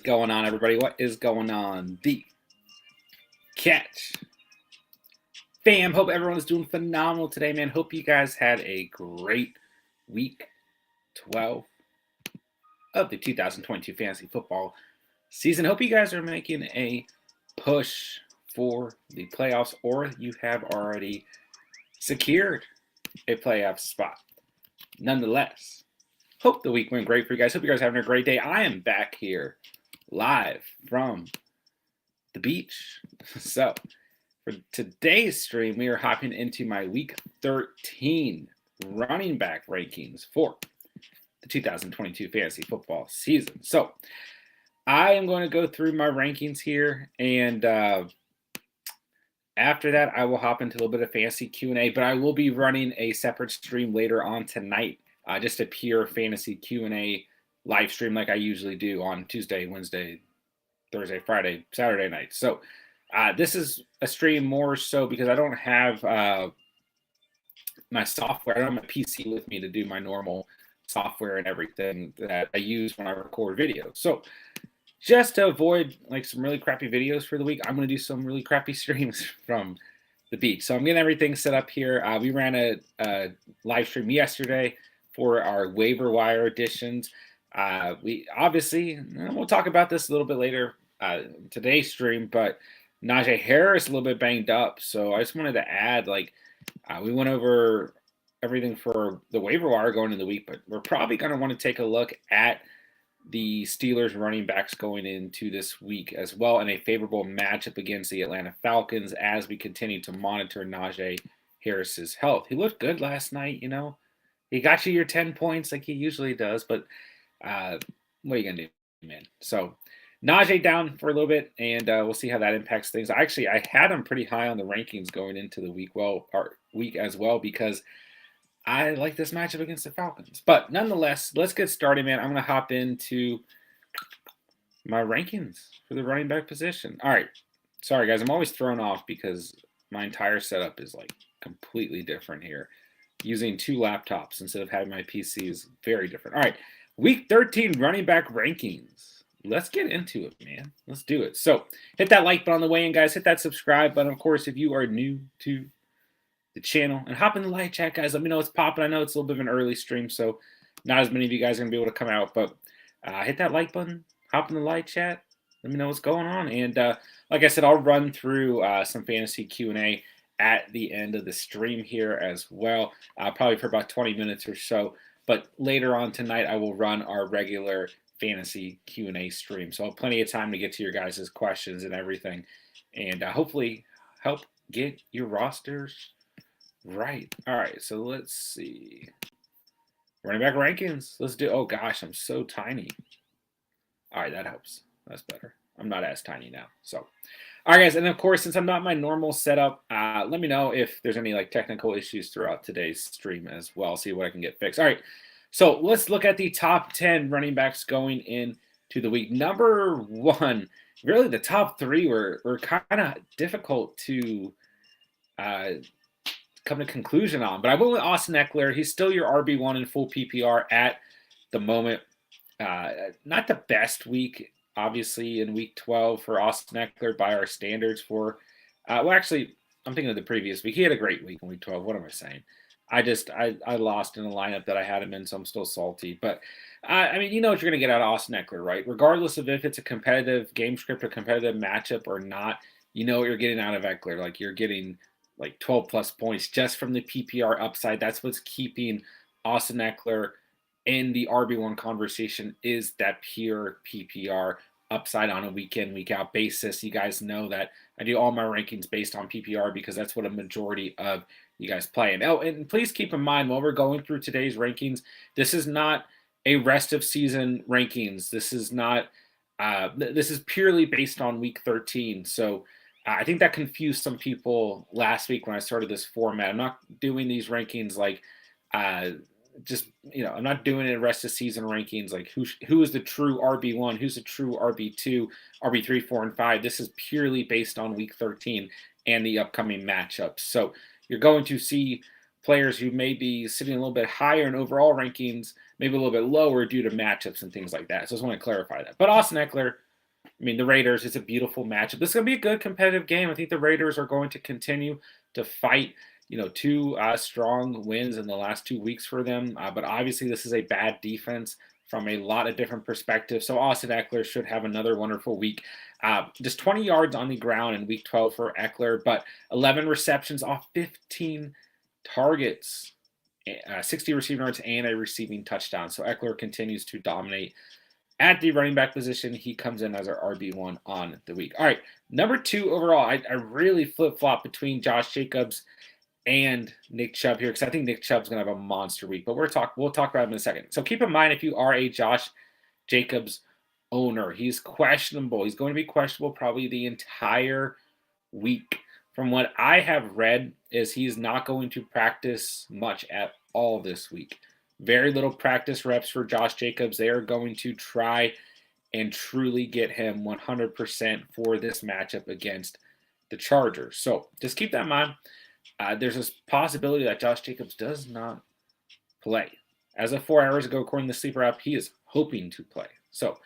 Going on, everybody? What is going on? The catch. Fam, hope everyone is doing phenomenal today, man. Hope you guys had a great week 12 of the 2022 fantasy football season. Hope you guys are making a push for the playoffs, or you have already secured a playoff spot. Nonetheless, hope the week went great for you guys. Hope you guys are having a great day. I am back here live from the beach. So, for today's stream, we are hopping into my week 13 running back rankings for the 2022 fantasy football season. So, I am going to go through my rankings here, and after that, I will hop into a little bit of fantasy Q&A, but I will be running a separate stream later on tonight, just a pure fantasy Q&A live stream like I usually do on Tuesday, Wednesday, Thursday, Friday, Saturday night. So this is a stream more so because I don't have my software. I don't have my PC with me to do my normal software and everything that I use when I record videos. So just to avoid like some really crappy videos for the week, I'm going to do some really crappy streams from the beach. So I'm getting everything set up here. We ran a live stream yesterday for our waiver wire editions. We obviously, we'll talk about this a little bit later today's stream, but Najee Harris a little bit banged up. So I just wanted to add, like, we went over everything for the waiver wire going into the week, but we're probably going to want to take a look at the Steelers running backs going into this week as well, in a favorable matchup against the Atlanta Falcons as we continue to monitor Najee Harris's health. He looked good last night, you know. He got you your 10 points like he usually does, but what are you going to do, man? So Najee down for a little bit, and we'll see how that impacts things. I had him pretty high on the rankings going into the week as well, because I like this matchup against the Falcons. But nonetheless, let's get started, man. I'm going to hop into my rankings for the running back position. All right. Sorry, guys. I'm always thrown off because my entire setup is like completely different here. Using two laptops instead of having my PC is very different. All right. Week 13 running back rankings. Let's get into it, man. Let's do it. So hit that like button on the way in, guys. Hit that subscribe button. Of course, if you are new to the channel, and hop in the live chat, guys. Let me know it's popping. I know it's a little bit of an early stream, so not as many of you guys are going to be able to come out, but hit that like button. Hop in the live chat. Let me know what's going on. And like I said, I'll run through some fantasy Q&A at the end of the stream here as well, probably for about 20 minutes or so. But later on tonight, I will run our regular fantasy Q&A stream. So I'll have plenty of time to get to your guys' questions and everything, and hopefully help get your rosters right. All right, so let's see. Running back rankings. Let's do. Oh gosh, I'm so tiny. All right, that helps. That's better. I'm not as tiny now. So, all right, guys, and of course, since I'm not my normal setup, let me know if there's any like technical issues throughout today's stream as well. See what I can get fixed. All right, so let's look at the top 10 running backs going into the week. Number one, really, the top three were kind of difficult to come to conclusion on, but I went with Austin Eckler. He's still your RB1 in full PPR at the moment. Not the best week, obviously, in week 12 for Austin Eckler by our standards for, well, actually, I'm thinking of the previous week. He had a great week in week 12. What am I saying? I lost in a lineup that I had him in, so I'm still salty. But, I mean, you know what you're going to get out of Austin Eckler, right? Regardless of if it's a competitive game script or competitive matchup or not, you know what you're getting out of Eckler. Like, you're getting like 12 plus points just from the PPR upside. That's what's keeping Austin Eckler in the RB1 conversation, is that pure PPR upside on a week in, week out basis. You guys know that I do all my rankings based on PPR because that's what a majority of you guys play. And and please keep in mind, while we're going through today's rankings, this is not a rest of season rankings. This is not, this is purely based on week 13. So I think that confused some people last week when I started this format. I'm not doing these rankings like just, you know, I'm not doing it rest of season rankings like who is the true RB1, who's the true RB2, RB3, 4, and 5. This is purely based on week 13 and the upcoming matchups. So you're going to see players who may be sitting a little bit higher in overall rankings, maybe a little bit lower due to matchups and things like that. So I just want to clarify that. But Austin Eckler, I mean, the Raiders, it's a beautiful matchup. This is going to be a good competitive game. I think the Raiders are going to continue to fight. Two strong wins in the last 2 weeks for them. But obviously, this is a bad defense from a lot of different perspectives. So Austin Eckler should have another wonderful week. Just 20 yards on the ground in week 12 for Eckler, but 11 receptions off 15 targets, 60 receiving yards, and a receiving touchdown. So Eckler continues to dominate at the running back position. He comes in as our RB1 on the week. All right, number 2 overall, I really flip-flop between Josh Jacobs and Nick Chubb here because I think Nick Chubb's going to have a monster week, but we'll talk about him in a second. So keep in mind, if you are a Josh Jacobs owner, he's questionable. He's going to be questionable probably the entire week. From what I have read is he's not going to practice much at all this week. Very little practice reps for Josh Jacobs. They are going to try and truly get him 100% for this matchup against the Chargers. So just keep that in mind. There's a possibility that Josh Jacobs does not play. As of 4 hours ago, according to the Sleeper app, he is hoping to play. So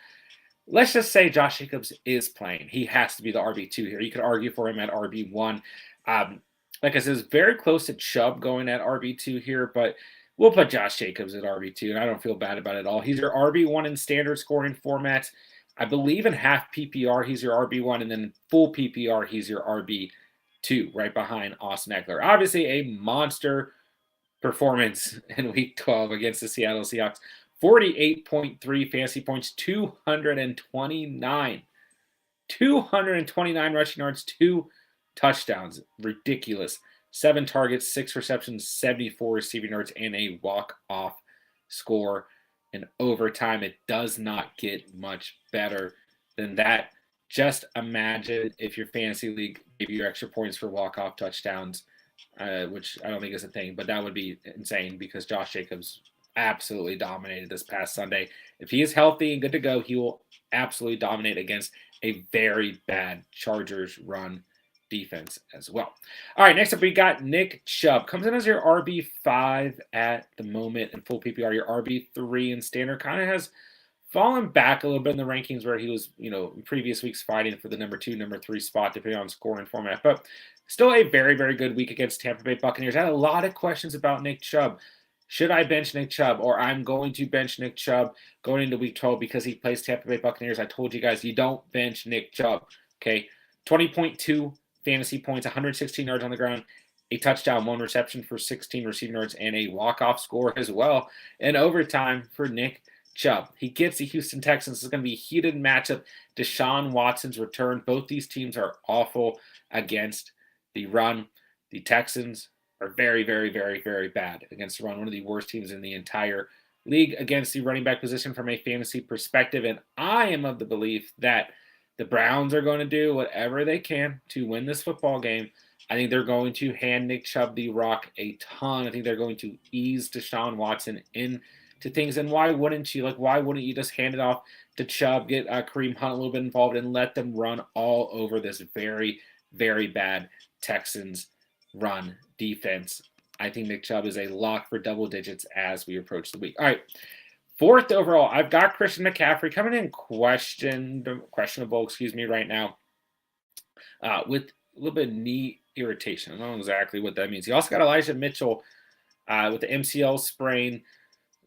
let's just say Josh Jacobs is playing. He has to be the RB2 here. You could argue for him at RB1. Like I said, it's very close to Chubb going at RB2 here, but we'll put Josh Jacobs at RB2, and I don't feel bad about it at all. He's your RB1 in standard scoring formats. I believe in half PPR, he's your RB1, and then full PPR, he's your RB2, right behind Austin Eckler. Obviously, a monster performance in Week 12 against the Seattle Seahawks. 48.3 fantasy points, 229 rushing yards, 2 touchdowns. Ridiculous. 7 targets, 6 receptions, 74 receiving yards, and a walk-off score in overtime. It does not get much better than that. Just imagine if your fantasy league gave you extra points for walk-off touchdowns, which I don't think is a thing, but that would be insane because Josh Jacobs absolutely dominated this past Sunday. If he is healthy and good to go, he will absolutely dominate against a very bad Chargers run defense as well. All right, next up we got Nick Chubb. Comes in as your RB5 at the moment in full PPR. Your RB3 in standard kind of has fallen back a little bit in the rankings where he was, in previous weeks fighting for the number 2, number 3 spot, depending on scoring format. But still a very, very good week against Tampa Bay Buccaneers. I had a lot of questions about Nick Chubb. Should I bench Nick Chubb? Or I'm going to bench Nick Chubb going into week 12 because he plays Tampa Bay Buccaneers. I told you guys, you don't bench Nick Chubb. Okay, 20.2 fantasy points, 116 yards on the ground, a touchdown, 1 reception for 16 receiving yards, and a walk-off score as well in overtime for Nick Chubb. He gets the Houston Texans. This is going to be a heated matchup. Deshaun Watson's return. Both these teams are awful against the run. The Texans are very, very, very, very bad against the run. One of the worst teams in the entire league against the running back position from a fantasy perspective. And I am of the belief that the Browns are going to do whatever they can to win this football game. I think they're going to hand Nick Chubb the rock a ton. I think they're going to ease Deshaun Watson into things. And why wouldn't you? Why wouldn't you just hand it off to Chubb, get Kareem Hunt a little bit involved, and let them run all over this very, very bad Texans run defense? I think Nick Chubb is a lock for double digits as we approach the week. All right. 4th overall, I've got Christian McCaffrey coming in questionable, right now, with a little bit of knee irritation. I don't know exactly what that means. He also got Elijah Mitchell with the MCL sprain.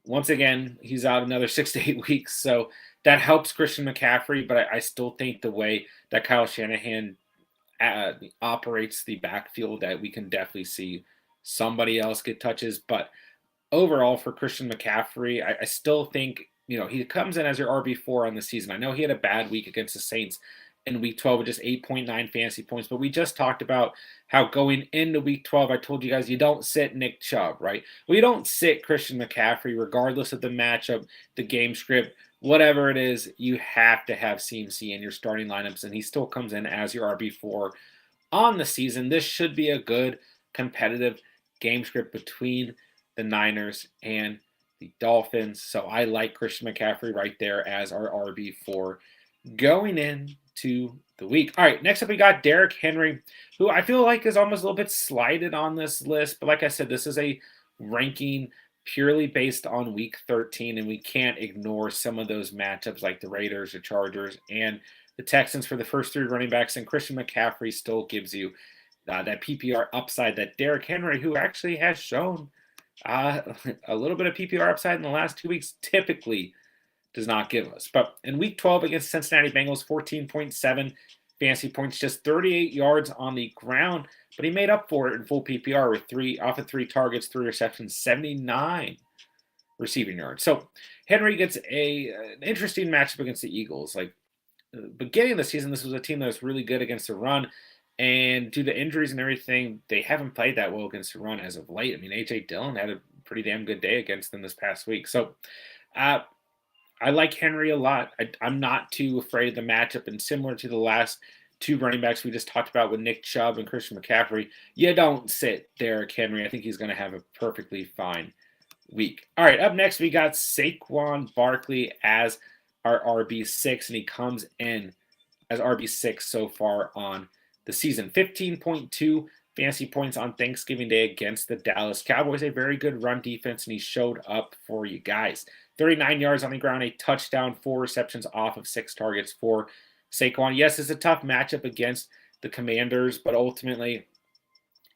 Once again, he's out another 6 to 8 weeks, so that helps Christian McCaffrey, but I still think the way that Kyle Shanahan operates the backfield, that we can definitely see somebody else get touches. But overall, for Christian McCaffrey, I still think, he comes in as your RB4 on the season. I know he had a bad week against the Saints in week 12 with just 8.9 fantasy points, but we just talked about how going into week 12, I told you guys you don't sit Nick Chubb, right? Well, you don't sit Christian McCaffrey regardless of the matchup, the game script, whatever it is. You have to have CMC in your starting lineups, and he still comes in as your RB4 on the season. This should be a good competitive game script between the Niners and the Dolphins. So I like Christian McCaffrey right there as our RB4 going into the week. All right, next up we got Derrick Henry, who I feel like is almost a little bit slighted on this list. But like I said, this is a ranking purely based on week 13, and we can't ignore some of those matchups like the Raiders, the Chargers, and the Texans for the first 3 running backs, and Christian McCaffrey still gives you that PPR upside that Derrick Henry, who actually has shown a little bit of PPR upside in the last 2 weeks, typically does not give us. But in week 12 against Cincinnati Bengals, 14.7 fantasy points, just 38 yards on the ground, but he made up for it in full PPR with 3 targets, 3 receptions, 79 receiving yards. So Henry gets an interesting matchup against the Eagles. Like, beginning of the season, this was a team that was really good against the run. And due to injuries and everything, they haven't played that well against the run as of late. I mean, A.J. Dillon had a pretty damn good day against them this past week. So I like Henry a lot. I'm not too afraid of the matchup. And similar to the last 2 running backs we just talked about with Nick Chubb and Christian McCaffrey, you don't sit Derrick Henry. I think he's going to have a perfectly fine week. All right, up next, we got Saquon Barkley as our RB6, and he comes in as RB6 so far on the season. 15.2 fantasy points on Thanksgiving Day against the Dallas Cowboys. A very good run defense, and he showed up for you guys. 39 yards on the ground, a touchdown, 4 receptions off of 6 targets for Saquon. Yes, it's a tough matchup against the Commanders, but ultimately,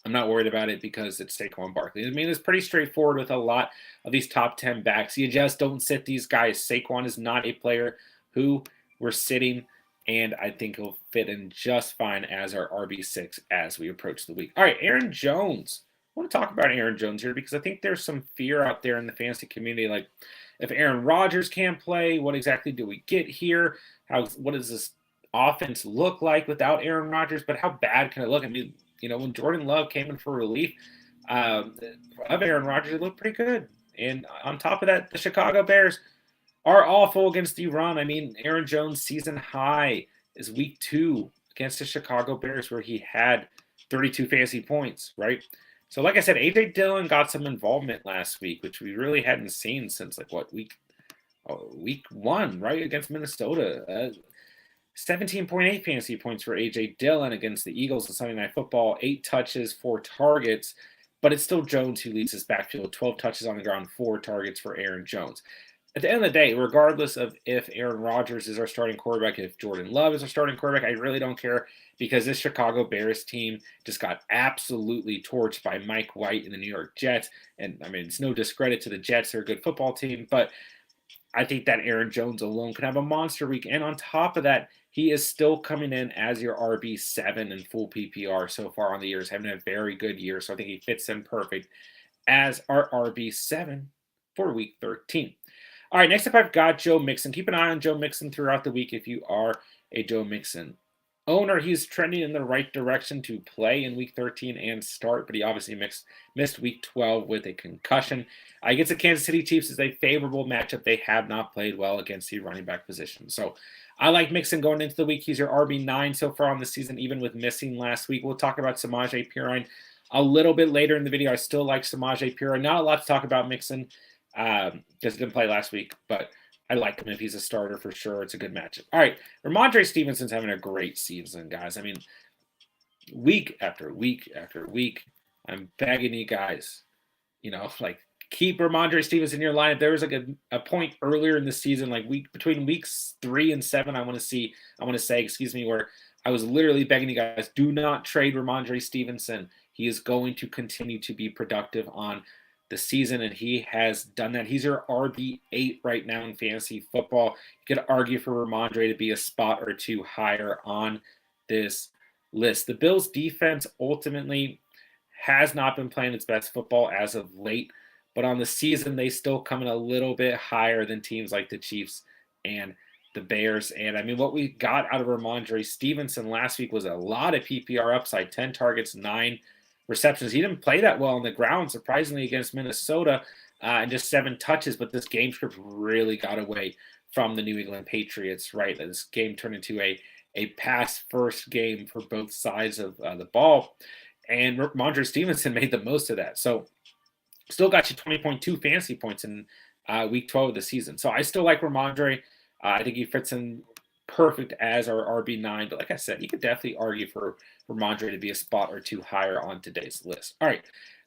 I'm not worried about it because it's Saquon Barkley. I mean, it's pretty straightforward with a lot of these top 10 backs. You just don't sit these guys. Saquon is not a player who we're sitting, and I think he'll fit in just fine as our RB6 as we approach the week. All right, Aaron Jones. I want to talk about Aaron Jones here because I think there's some fear out there in the fantasy community. Like, if Aaron Rodgers can't play, what exactly do we get here? What does this offense look like without Aaron Rodgers? But how bad can it look? I mean, when Jordan Love came in for relief of Aaron Rodgers, it looked pretty good. And on top of that, the Chicago Bears are awful against the run. I mean, Aaron Jones' season high is week 2 against the Chicago Bears, where he had 32 fantasy points, right? So, like I said, A.J. Dillon got some involvement last week, which we really hadn't seen since, week 1, right, against Minnesota. 17.8 fantasy points for A.J. Dillon against the Eagles on Sunday Night Football, 8 touches, 4 targets, but it's still Jones who leads this backfield, 12 touches on the ground, 4 targets for Aaron Jones. At the end of the day, regardless of if Aaron Rodgers is our starting quarterback, if Jordan Love is our starting quarterback, I really don't care because this Chicago Bears team just got absolutely torched by Mike White and the New York Jets. And, I mean, it's no discredit to the Jets. They're a good football team, but I think that Aaron Jones alone can have a monster week. And on top of that, he is still coming in as your RB7 in full PPR so far on the year. He's having a very good year, so I think he fits in perfect as our RB7 for week 13. All right, next up, I've got Joe Mixon. Keep an eye on Joe Mixon throughout the week if you are a Joe Mixon owner. He's trending in the right direction to play in week 13 and start, but he obviously missed week 12 with a concussion. Against the Kansas City Chiefs is a favorable matchup. They have not played well against the running back position. So I like Mixon going into the week. He's your RB9 so far on the season, even with missing last week. We'll talk about Samaje Perine a little bit later in the video. I still like Samaje Perine. Not a lot to talk about Mixon because he didn't play last week, but I like him if he's a starter for sure. It's a good matchup. All right, Ramondre Stevenson's having a great season, guys. I mean, week after week after week, I'm begging you guys, keep Ramondre Stevenson in your lineup. There was a point earlier in the season, between weeks 3 and 7, I want to say, where I was literally begging you guys, do not trade Ramondre Stevenson. He is going to continue to be productive on the season, and he has done that. He's your RB8 right now in fantasy football. You could argue for Ramondre to be a spot or 2 higher on this list. The Bills' defense ultimately has not been playing its best football as of late, but on the season, they still come in a little bit higher than teams like the Chiefs and the Bears. And, I mean, what we got out of Ramondre Stevenson last week was a lot of PPR upside, 10 targets, 9 receptions. He didn't play that well on the ground, surprisingly, against Minnesota, and just 7 touches, but this game script really got away from the New England Patriots, right? This game turned into a pass-first game for both sides of the ball, and Ramondre Stevenson made the most of that. So still got you 20.2 fantasy points in week 12 of the season. So I still like Ramondre. I think he fits in perfect as our RB9, but like I said, you could definitely argue for Ramondre to be a spot or 2 higher on today's list. All right,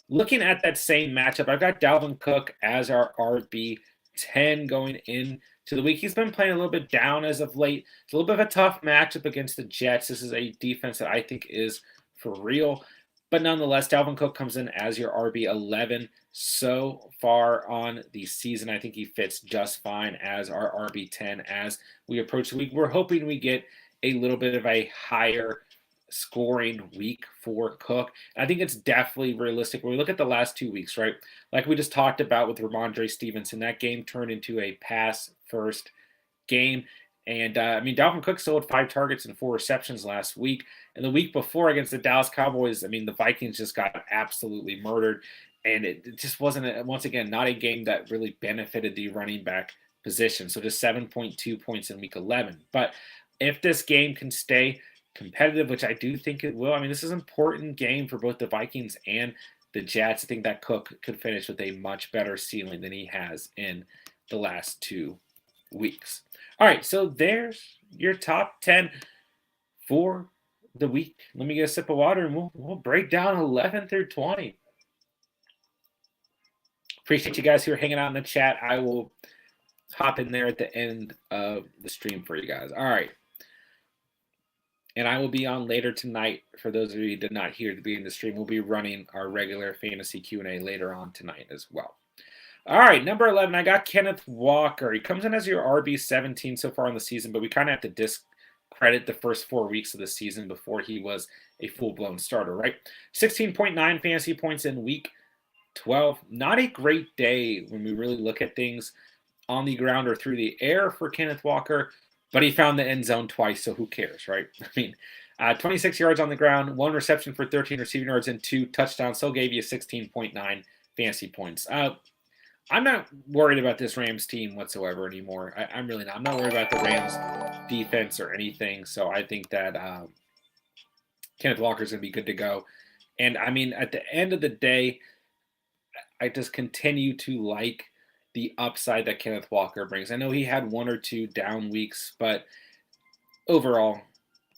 looking at that same matchup, I've got Dalvin Cook as our RB10 going in to the week. He's been playing a little bit down as of late. It's a little bit of a tough matchup against the Jets. This is a defense that I think is for real. But nonetheless, Dalvin Cook comes in as your RB11 so far on the season. I think he fits just fine as our RB10 as we approach the week. We're hoping we get a little bit of a higher scoring week for Cook. I think it's definitely realistic. When we look at the last 2 weeks, right? Like we just talked about with Ramondre Stevenson, that game turned into a pass-first game. And Dalvin Cook still had 5 targets and 4 receptions last week. And the week before against the Dallas Cowboys, the Vikings just got absolutely murdered. And it just wasn't, once again, not a game that really benefited the running back position. So just 7.2 points in week 11. But if this game can stay competitive, which I do think it will, this is an important game for both the Vikings and the Jets. I think that Cook could finish with a much better ceiling than he has in the last 2 weeks. All right, so there's your top 10 for the week. Let me get a sip of water and we'll break down 11 through 20. Appreciate you guys who are hanging out in the chat. I will hop in there at the end of the stream for you guys. All right. And I will be on later tonight. For those of you who did not hear the beginning of the stream, we'll be running our regular fantasy Q&A later on tonight as well. All right, number 11, I got Kenneth Walker. He comes in as your RB17 so far in the season, but we kind of have to discredit the first 4 weeks of the season before he was a full-blown starter, right? 16.9 fantasy points in week 12. Not a great day when we really look at things on the ground or through the air for Kenneth Walker, but he found the end zone twice, so who cares, right? 26 yards on the ground, 1 reception for 13 receiving yards, and 2 touchdowns. So gave you 16.9 fantasy points. I'm not worried about this Rams team whatsoever anymore. I'm really not. I'm not worried about the Rams defense or anything. So I think that Kenneth Walker is going to be good to go. And at the end of the day, I just continue to like the upside that Kenneth Walker brings. I know he had 1 or 2 down weeks, but overall,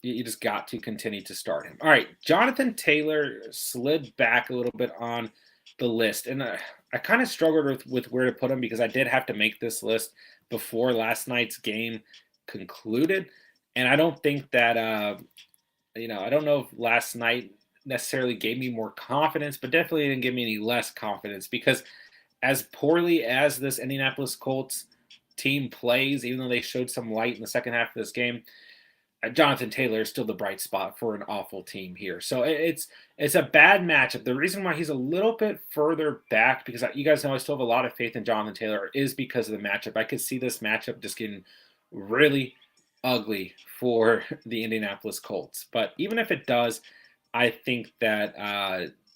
you just got to continue to start him. All right, Jonathan Taylor slid back a little bit on the list, and I kind of struggled with where to put him because I did have to make this list before last night's game concluded, and I don't think that I don't know if last night necessarily gave me more confidence, but definitely didn't give me any less confidence because as poorly as this Indianapolis Colts team plays, even though they showed some light in the second half of this game, Jonathan Taylor is still the bright spot for an awful team here. So it's a bad matchup. The reason why he's a little bit further back, because you guys know I still have a lot of faith in Jonathan Taylor, is because of the matchup. I could see this matchup just getting really ugly for the Indianapolis Colts. But even if it does, I think that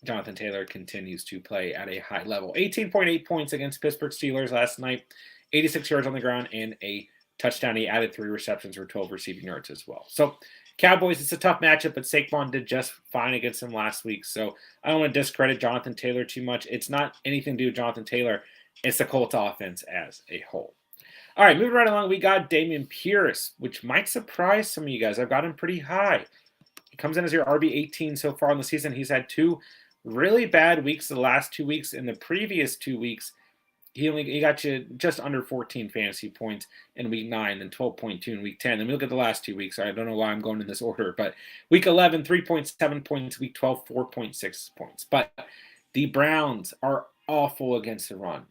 Jonathan Taylor continues to play at a high level. 18.8 points against Pittsburgh Steelers last night, 86 yards on the ground, and a touchdown. He added 3 receptions for 12 receiving yards as well. So Cowboys, it's a tough matchup, but Saquon did just fine against him last week. So I don't want to discredit Jonathan Taylor too much. It's not anything to do with Jonathan Taylor. It's the Colts offense as a whole. All right, moving right along, we got Dameon Pierce, which might surprise some of you guys. I've got him pretty high. He comes in as your RB18 so far in the season. He's had 2 really bad weeks the last 2 weeks. In the previous 2 weeks, he got you just under 14 fantasy points in week 9, then 12.2 in week 10. Then we look at the last 2 weeks. I don't know why I'm going in this order, but week 11, 3.7 points. Week 12, 4.6 points. But the Browns are awful against the run.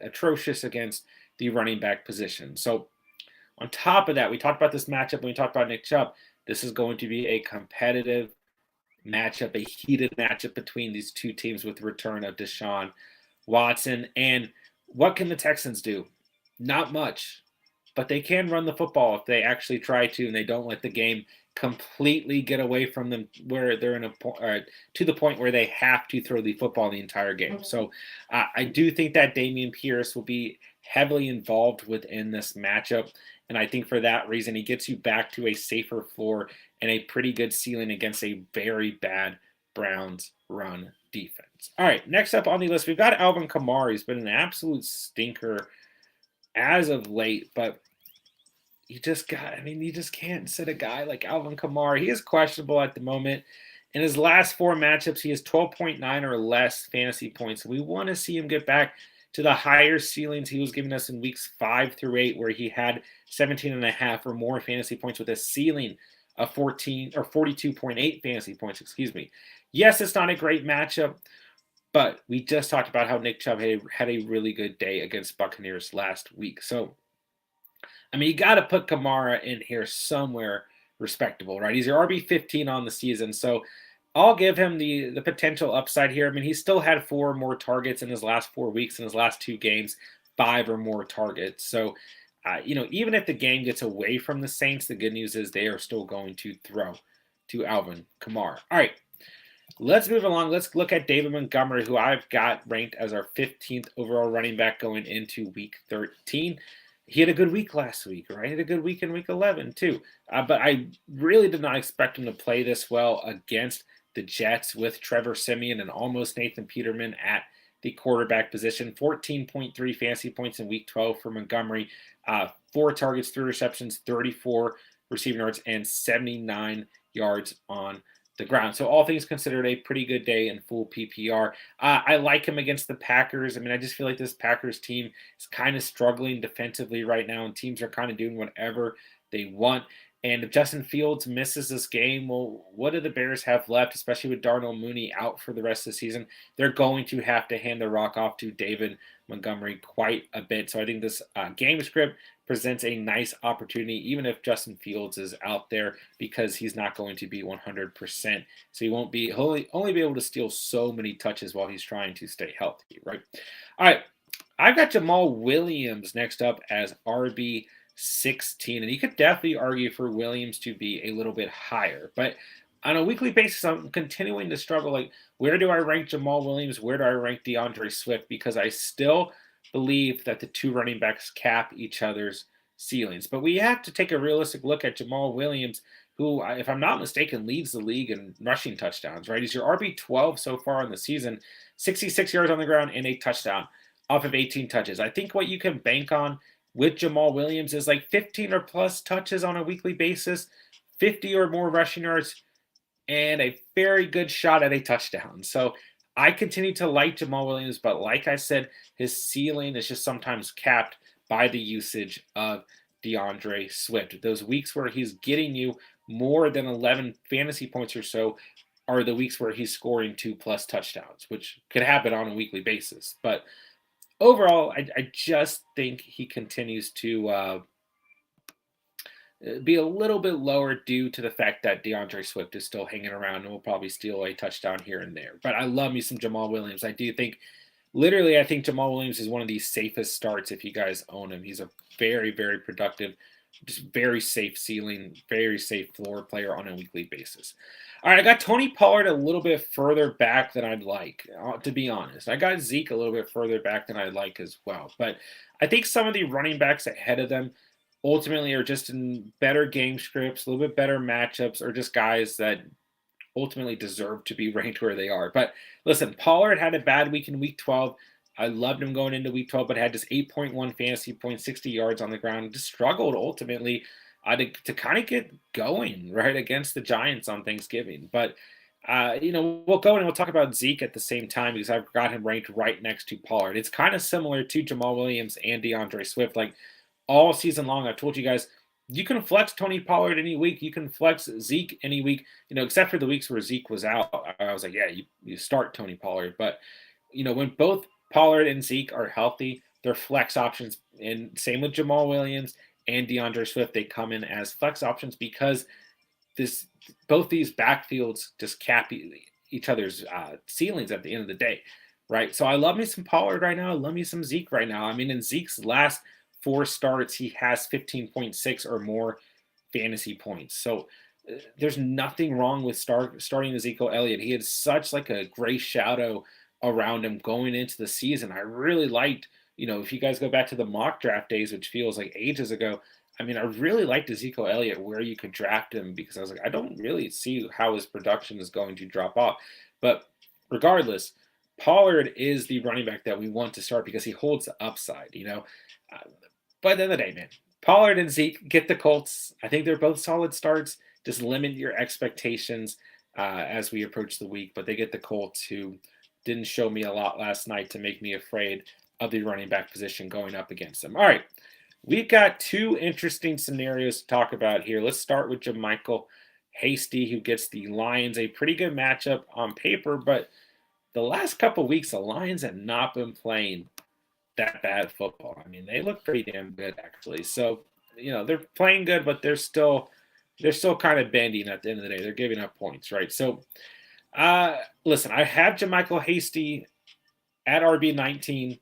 Atrocious against the running back position. So on top of that, we talked about this matchup when we talked about Nick Chubb. This is going to be a competitive matchup, a heated matchup between these 2 teams with the return of Deshaun Watson. And what can the Texans do? Not much, but they can run the football if they actually try to, and they don't let the game completely get away from them where they're to the point where they have to throw the football the entire game. So I do think that Dameon Pierce will be heavily involved within this matchup, and I think for that reason he gets you back to a safer floor and a pretty good ceiling against a very bad Browns run defense. All right, next up on the list, we've got Alvin Kamara. He's been an absolute stinker as of late, but you just can't sit a guy like Alvin Kamara. He is questionable at the moment. In his last 4 matchups, he has 12.9 or less fantasy points. We want to see him get back to the higher ceilings he was giving us in weeks 5 through 8, where he had 17 and a half or more fantasy points with a ceiling of 14 or 42.8 fantasy points, excuse me. Yes, it's not a great matchup, but we just talked about how Nick Chubb had a really good day against Buccaneers last week. So, I mean, you got to put Kamara in here somewhere respectable, right? He's your RB15 on the season. So I'll give him the potential upside here. I mean, he still had 4 more targets in his last 4 weeks, in his last 2 games, 5 or more targets. So, even if the game gets away from the Saints, the good news is they are still going to throw to Alvin Kamara. All right, let's move along. Let's look at David Montgomery, who I've got ranked as our 15th overall running back going into week 13. He had a good week last week, right? He had a good week in week 11 too. But I really did not expect him to play this well against the Jets with Trevor Siemian and almost Nathan Peterman at the quarterback position. 14.3 fantasy points in week 12 for Montgomery. 4 targets, 3 receptions, 34 receiving yards, and 79 yards on the ground. So all things considered, a pretty good day in full PPR. I like him against the Packers. I mean, I just feel like this Packers team is kind of struggling defensively right now, and teams are kind of doing whatever they want. And if Justin Fields misses this game, well, what do the Bears have left, especially with Darnell Mooney out for the rest of the season? They're going to have to hand the rock off to David Montgomery quite a bit. So I think this game script presents a nice opportunity, even if Justin Fields is out there, because he's not going to be 100%. So he'll only be able to steal so many touches while he's trying to stay healthy, right? All right, I've got Jamal Williams next up as RB 16, and you could definitely argue for Williams to be a little bit higher, but on a weekly basis, I'm continuing to struggle. Like, where do I rank Jamal Williams? Where do I rank DeAndre Swift? Because I still believe that the 2 running backs cap each other's ceilings. But we have to take a realistic look at Jamal Williams, who, if I'm not mistaken, leads the league in rushing touchdowns, right? He's your RB12 so far in the season, 66 yards on the ground and a touchdown off of 18 touches. I think what you can bank on with Jamal Williams is like 15 or plus touches on a weekly basis, 50 or more rushing yards, and a very good shot at a touchdown. So I continue to like Jamal Williams, but like I said, his ceiling is just sometimes capped by the usage of DeAndre Swift. Those weeks where he's getting you more than 11 fantasy points or so are the weeks where he's scoring 2+ touchdowns, which could happen on a weekly basis. But overall, I just think he continues to be a little bit lower due to the fact that DeAndre Swift is still hanging around and will probably steal a touchdown here and there. But I love me some Jamal Williams. I do think, literally, I think Jamal Williams is one of the safest starts if you guys own him. He's a very, very productive, just very safe ceiling, very safe floor player on a weekly basis. All right, I got Tony Pollard a little bit further back than I'd like, to be honest. I got Zeke a little bit further back than I'd like as well. But I think some of the running backs ahead of them ultimately are just in better game scripts, a little bit better matchups, or just guys that ultimately deserve to be ranked where they are. But listen, Pollard had a bad week in week 12. I loved him going into week 12, but had just 8.1 fantasy points, 60 yards on the ground. Just struggled ultimately to kind of get going, right, against the Giants on Thanksgiving. But, we'll go and we'll talk about Zeke at the same time because I've got him ranked right next to Pollard. It's kind of similar to Jamal Williams and DeAndre Swift. Like, all season long, I've told you guys, you can flex Tony Pollard any week. You can flex Zeke any week, except for the weeks where Zeke was out. I was like, yeah, you start Tony Pollard. But, when both Pollard and Zeke are healthy, they're flex options. And same with Jamal Williams and DeAndre Swift. They come in as flex options because both these backfields just cap each other's ceilings at the end of the day, right? So I love me some Pollard right now. I love me some Zeke right now. I mean, in Zeke's last 4 starts, he has 15.6 or more fantasy points. So there's nothing wrong with starting Ezekiel Elliott. He had such like a gray shadow around him going into the season. I really liked, if you guys go back to the mock draft days, which feels like ages ago, I mean, I really liked Ezekiel Elliott where you could draft him because I was like, I don't really see how his production is going to drop off. But regardless, Pollard is the running back that we want to start because he holds the upside, But at the end of the day, man, Pollard and Zeke get the Colts. I think they're both solid starts. Just limit your expectations as we approach the week. But they get the Colts, who didn't show me a lot last night to make me afraid of the running back position going up against them. All right. We've got two interesting scenarios to talk about here. Let's start with JaMychal Hasty, who gets the Lions. A pretty good matchup on paper, but the last couple weeks, the Lions have not been playing that bad football. I mean, they look pretty damn good, actually. So, they're playing good, but they're still kind of bending at the end of the day. They're giving up points, right? So, listen, I have JaMychal Hasty at RB19,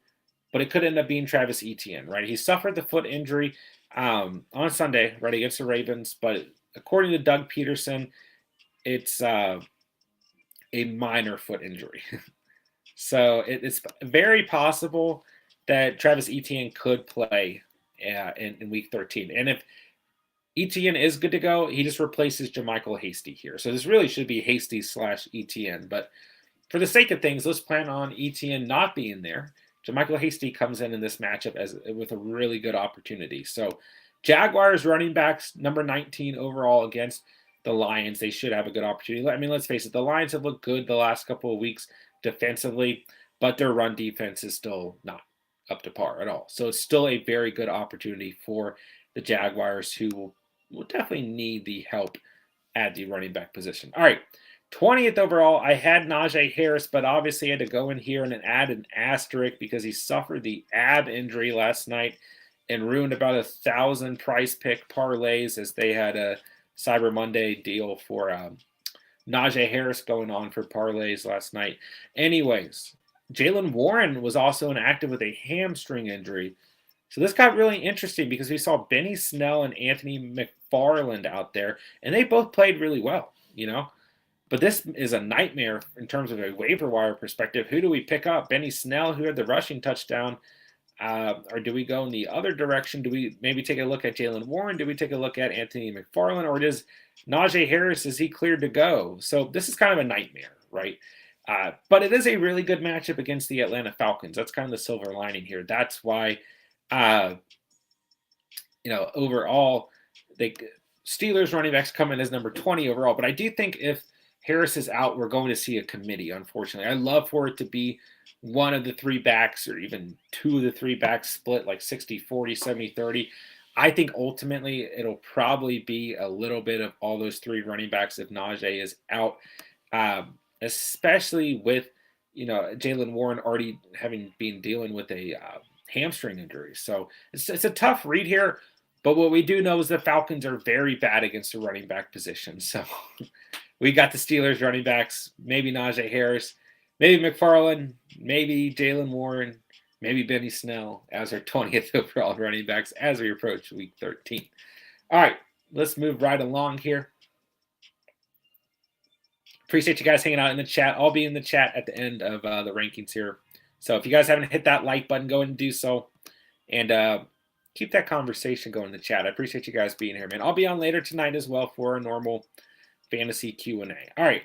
but it could end up being Travis Etienne, right? He suffered the foot injury on Sunday, right, against the Ravens, but according to Doug Peterson, it's a minor foot injury. So it's very possible that Travis Etienne could play in Week 13. And if Etienne is good to go, he just replaces JaMychal Hasty here. So this really should be Hasty / Etienne. But for the sake of things, let's plan on Etienne not being there. JaMychal Hasty comes in this matchup with a really good opportunity. So Jaguars running backs, number 19 overall against the Lions. They should have a good opportunity. I mean, let's face it, the Lions have looked good the last couple of weeks defensively, but their run defense is still not up to par at all. So it's still a very good opportunity for the Jaguars, who will definitely need the help at the running back position. All right. 20th overall, I had Najee Harris, but obviously had to go in here and add an asterisk because he suffered the ab injury last night and ruined about 1,000 price pick parlays, as they had a Cyber Monday deal for Najee Harris going on for parlays last night. Anyways, Jaylen Warren was also inactive with a hamstring injury. So this got really interesting because we saw Benny Snell and Anthony McFarland out there, and they both played really well, But this is a nightmare in terms of a waiver wire perspective. Who do we pick up? Benny Snell, who had the rushing touchdown, or do we go in the other direction? Do we maybe take a look at Jaylen Warren? Do we take a look at Anthony McFarland? Or does Najee Harris, is he cleared to go? So this is kind of a nightmare, right? But it is a really good matchup against the Atlanta Falcons. That's kind of the silver lining here. That's why, overall, the Steelers running backs come in as number 20 overall. But I do think if Harris is out, we're going to see a committee, unfortunately. I'd love for it to be one of the three backs or even two of the three backs split like 60-40, 70-30. I think ultimately it'll probably be a little bit of all those three running backs if Najee is out, especially with, Jaylen Warren already having been dealing with a hamstring injury. So it's a tough read here. But what we do know is the Falcons are very bad against the running back position. So we got the Steelers running backs, maybe Najee Harris, maybe McFarland, maybe Jaylen Warren, maybe Benny Snell as our 20th overall running backs as we approach Week 13. All right, let's move right along here. Appreciate you guys hanging out in the chat. I'll be in the chat at the end of the rankings here. So if you guys haven't hit that like button, go ahead and do so. And keep that conversation going in the chat. I appreciate you guys being here, man. I'll be on later tonight as well for a normal fantasy Q&A. All right,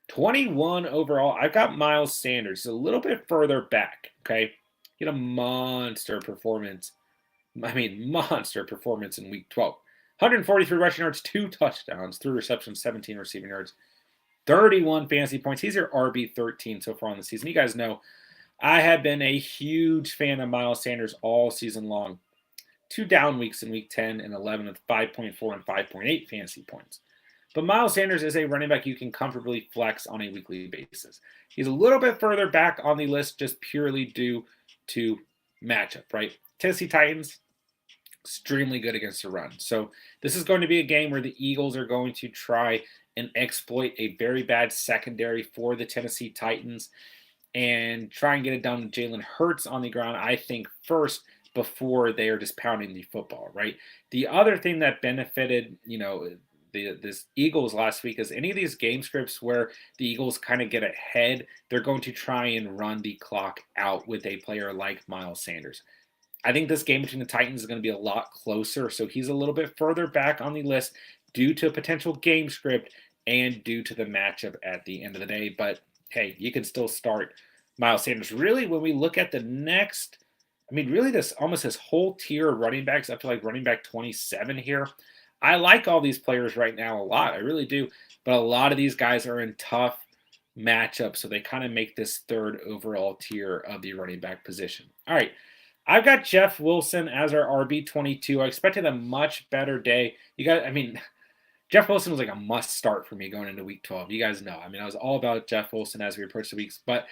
21 overall. I've got Miles Sanders a little bit further back, okay? Get a monster performance. Monster performance in Week 12. 143 rushing yards, 2 touchdowns, 3 receptions, 17 receiving yards, 31 fantasy points. He's your RB13 so far on the season. You guys know I have been a huge fan of Miles Sanders all season long. 2 down weeks in Week 10 and 11 with 5.4 and 5.8 fantasy points. But Miles Sanders is a running back you can comfortably flex on a weekly basis. He's a little bit further back on the list just purely due to matchup, right? Tennessee Titans, extremely good against the run. So this is going to be a game where the Eagles are going to try and exploit a very bad secondary for the Tennessee Titans and try and get it down to Jalen Hurts on the ground, I think, first, before they are just pounding the football, right? The other thing that benefited, this Eagles last week is any of these game scripts where the Eagles kind of get ahead, they're going to try and run the clock out with a player like Miles Sanders. I think this game between the Titans is going to be a lot closer, so he's a little bit further back on the list due to a potential game script and due to the matchup at the end of the day. But hey, you can still start Miles Sanders. Really, when we look at the next, really this whole tier of running backs up to like running back 27 here. I like all these players right now a lot. I really do. But a lot of these guys are in tough matchup. So they kind of make this third overall tier of the running back position. All right. I've got Jeff Wilson as our RB22. I expected a much better day. Jeff Wilson was like a must start for me going into week 12. You guys know. I was all about Jeff Wilson as we approach the weeks, but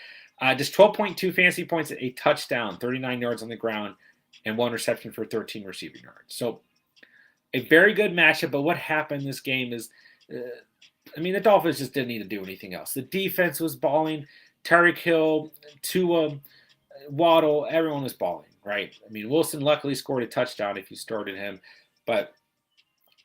just 12.2 fantasy points, a touchdown, 39 yards on the ground, and 1 reception for 13 receiving yards. So a very good matchup, but what happened in this game is, the Dolphins just didn't need to do anything else. The defense was balling. Tyreek Hill, Tua, Waddle, everyone was balling, right? Wilson luckily scored a touchdown if you started him, but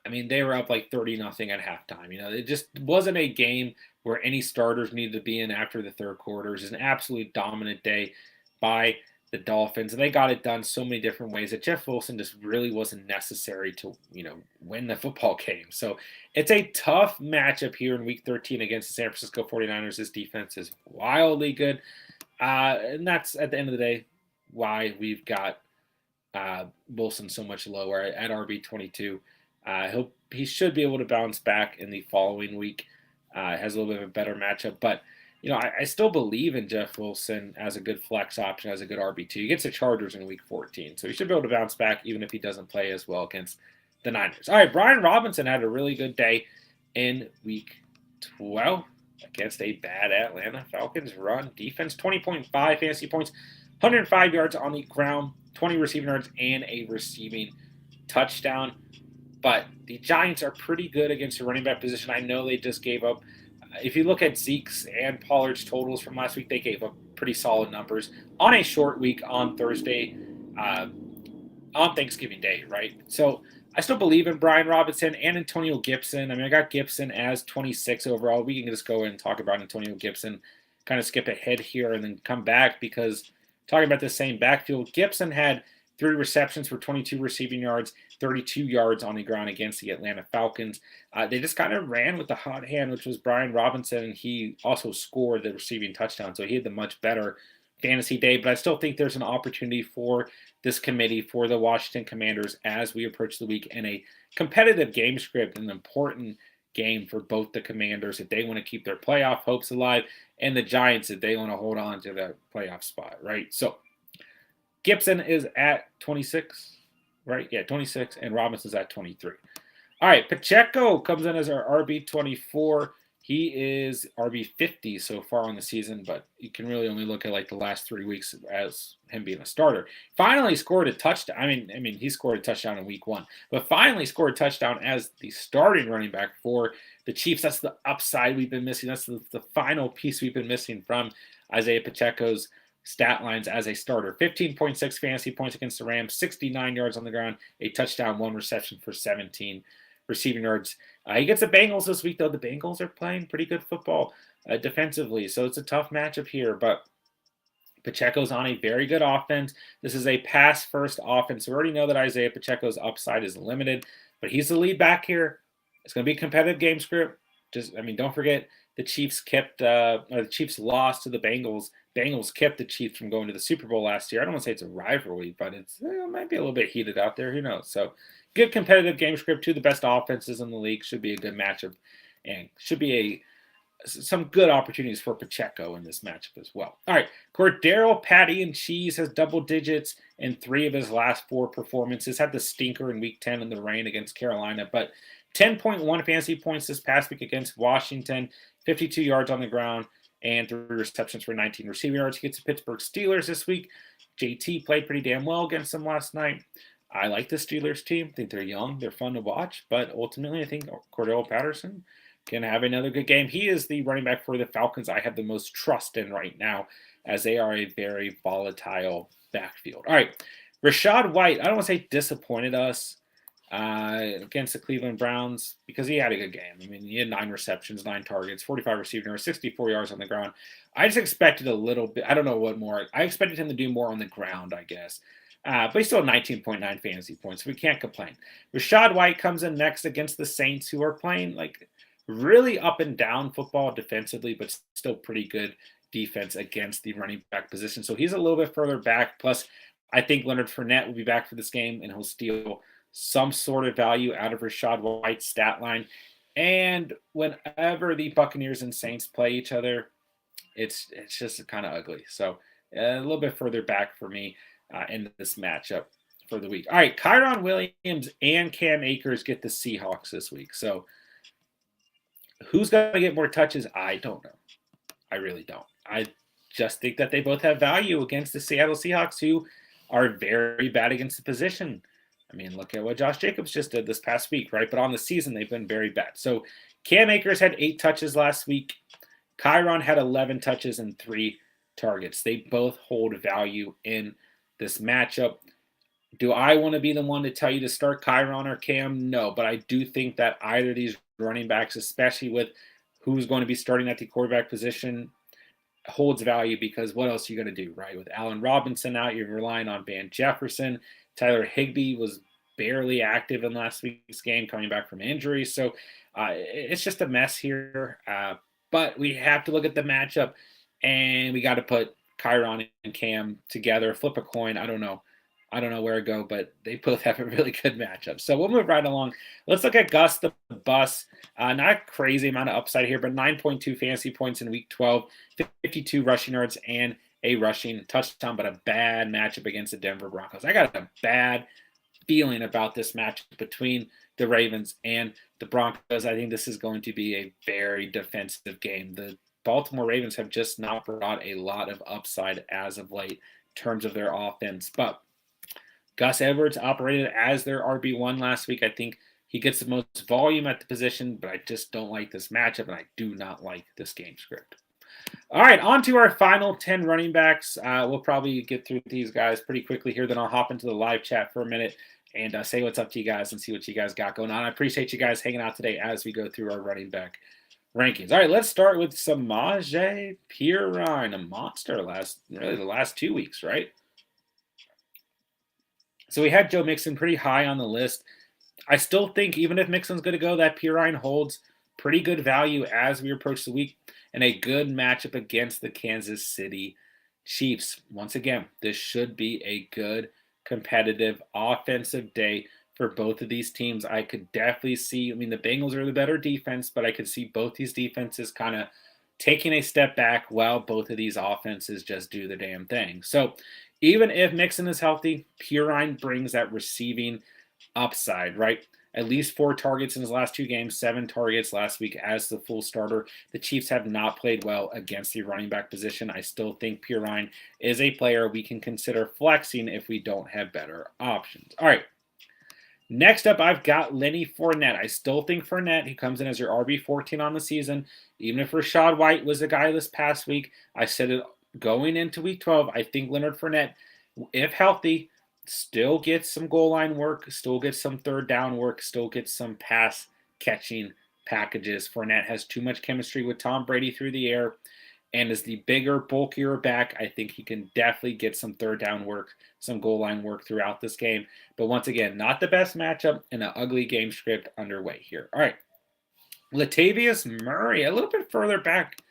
they were up like 30-0 at halftime. It just wasn't a game where any starters needed to be in after the third quarter. It was an absolutely dominant day by the Dolphins, and they got it done so many different ways that Jeff Wilson just really wasn't necessary to, win the football game. So it's a tough matchup here in Week 13 against the San Francisco 49ers. This defense is wildly good, and that's, at the end of the day, why we've got Wilson so much lower at RB22. He should be able to bounce back in the following week. Has a little bit of a better matchup, but I still believe in Jeff Wilson as a good flex option, as a good RB2. He gets the Chargers in week 14, so he should be able to bounce back even if he doesn't play as well against the Niners. All right, Brian Robinson had a really good day in week 12 against a bad Atlanta Falcons run defense. 20.5 fantasy points, 105 yards on the ground, 20 receiving yards, and a receiving touchdown. But the Giants are pretty good against the running back position. I know they just gave up. If you look at Zeke's and Pollard's totals from last week, they gave up pretty solid numbers on a short week on Thursday, on Thanksgiving Day, right? So I still believe in Brian Robinson and Antonio Gibson. I got Gibson as 26 overall. We can just go in and talk about Antonio Gibson, kind of skip ahead here and then come back because talking about the same backfield, Gibson had 3 receptions for 22 receiving yards, 32 yards on the ground against the Atlanta Falcons. They just kind of ran with the hot hand, which was Brian Robinson, and he also scored the receiving touchdown. So he had the much better fantasy day. But I still think there's an opportunity for this committee, for the Washington Commanders, as we approach the week, and a competitive game script, an important game for both the Commanders if they want to keep their playoff hopes alive, and the Giants if they want to hold on to that playoff spot, right? So Gibson is at 26, right? Yeah, 26, and Robinson's at 23. All right, Pacheco comes in as our RB24. He is RB50 so far on the season, but you can really only look at like the last 3 weeks as him being a starter. Finally scored a touchdown. He scored a touchdown in week 1, but finally scored a touchdown as the starting running back for the Chiefs. That's the upside we've been missing. That's the final piece we've been missing from Isaiah Pacheco's stat lines as a starter. 15.6 fantasy points against the Rams, 69 yards on the ground, a touchdown, 1 reception for 17 receiving yards. He gets the Bengals this week, though. The Bengals are playing pretty good football defensively, so it's a tough matchup here, but Pacheco's on a very good offense. This is a pass-first offense. We already know that Isaiah Pacheco's upside is limited, but he's the lead back here. It's going to be a competitive game script. Don't forget the Chiefs lost to the Bengals. Bengals kept the Chiefs from going to the Super Bowl last year. I don't want to say it's a rivalry, but it might be a little bit heated out there. Who knows? So good competitive game script. 2 of the best offenses in the league. Should be a good matchup, and should be some good opportunities for Pacheco in this matchup as well. All right, Cordero Patty and Cheese has double digits in 3 of his last 4 performances. Had the stinker in Week 10 in the rain against Carolina, but 10.1 fantasy points this past week against Washington, 52 yards on the ground, and 3 receptions for 19 receiving yards. He gets the Pittsburgh Steelers this week. JT played pretty damn well against them last night. I like the Steelers team. I think they're young. They're fun to watch. But ultimately, I think Cordell Patterson can have another good game. He is the running back for the Falcons I have the most trust in right now, as they are a very volatile backfield. All right, Rachaad White, I don't want to say disappointed us against the Cleveland Browns because he had a good game. He had 9 receptions, 9 targets, 45 receiving yards, 64 yards on the ground. I just expected a little bit. I don't know what more. I expected him to do more on the ground, I guess. But he still had 19.9 fantasy points. So we can't complain. Rachaad White comes in next against the Saints, who are playing like really up and down football defensively, but still pretty good defense against the running back position. So he's a little bit further back. Plus, I think Leonard Fournette will be back for this game, and he'll steal some sort of value out of Rachaad White's stat line. And whenever the Buccaneers and Saints play each other, it's just kind of ugly. So a little bit further back for me in this matchup for the week. All right, Kyron Williams and Cam Akers get the Seahawks this week. So who's going to get more touches? I don't know. I really don't. I just think that they both have value against the Seattle Seahawks, who are very bad against the position. I mean, look at what Josh Jacobs just did this past week, right? But on the season, they've been very bad. So Cam Akers had 8 touches last week. Kyron had 11 touches and 3 targets. They both hold value in this matchup. Do I want to be the one to tell you to start Kyron or Cam? No, but I do think that either of these running backs, especially with who's going to be starting at the quarterback position, holds value because what else are you going to do, right? With Allen Robinson out, you're relying on Van Jefferson. Tyler Higbee was barely active in last week's game, coming back from injury. So it's just a mess here. But we have to look at the matchup, and we got to put Kyron and Cam together, flip a coin. I don't know. I don't know where to go, but they both have a really good matchup. So we'll move right along. Let's look at Gus the Bus. Not a crazy amount of upside here, but 9.2 fantasy points in week 12, 52 rushing yards, and a rushing touchdown, but a bad matchup against the Denver Broncos. I got a bad feeling about this matchup between the Ravens and the Broncos. I think this is going to be a very defensive game. The Baltimore Ravens have just not brought a lot of upside as of late in terms of their offense, but Gus Edwards operated as their RB1 last week. I think he gets the most volume at the position, but I just don't like this matchup, and I do not like this game script. All right, on to our final 10 running backs. We'll probably get through these guys pretty quickly here. Then I'll hop into the live chat for a minute and say what's up to you guys and see what you guys got going on. I appreciate you guys hanging out today as we go through our running back rankings. All right, let's start with Samaje Perine, a monster the last 2 weeks, right? So we had Joe Mixon pretty high on the list. I still think even if Mixon's going to go, that Perine holds pretty good value as we approach the week and a good matchup against the Kansas City Chiefs. Once again, this should be a good competitive offensive day for both of these teams. I could definitely see, the Bengals are the better defense, but I could see both these defenses kind of taking a step back while both of these offenses just do the damn thing. So even if Mixon is healthy, Perine brings that receiving upside, right? At least 4 targets in his last 2 games, 7 targets last week as the full starter. The Chiefs have not played well against the running back position. I still think Perine is a player we can consider flexing if we don't have better options. All right. Next up, I've got Lenny Fournette. I still think Fournette, he comes in as your RB14 on the season. Even if Rachaad White was the guy this past week, I said it going into week 12, I think Leonard Fournette, if healthy, still gets some goal line work, still gets some third down work, still gets some pass catching packages. Fournette has too much chemistry with Tom Brady through the air and is the bigger, bulkier back. I think he can definitely get some third down work, some goal line work throughout this game. But once again, not the best matchup and an ugly game script underway here. All right. Latavius Murray, a little bit further back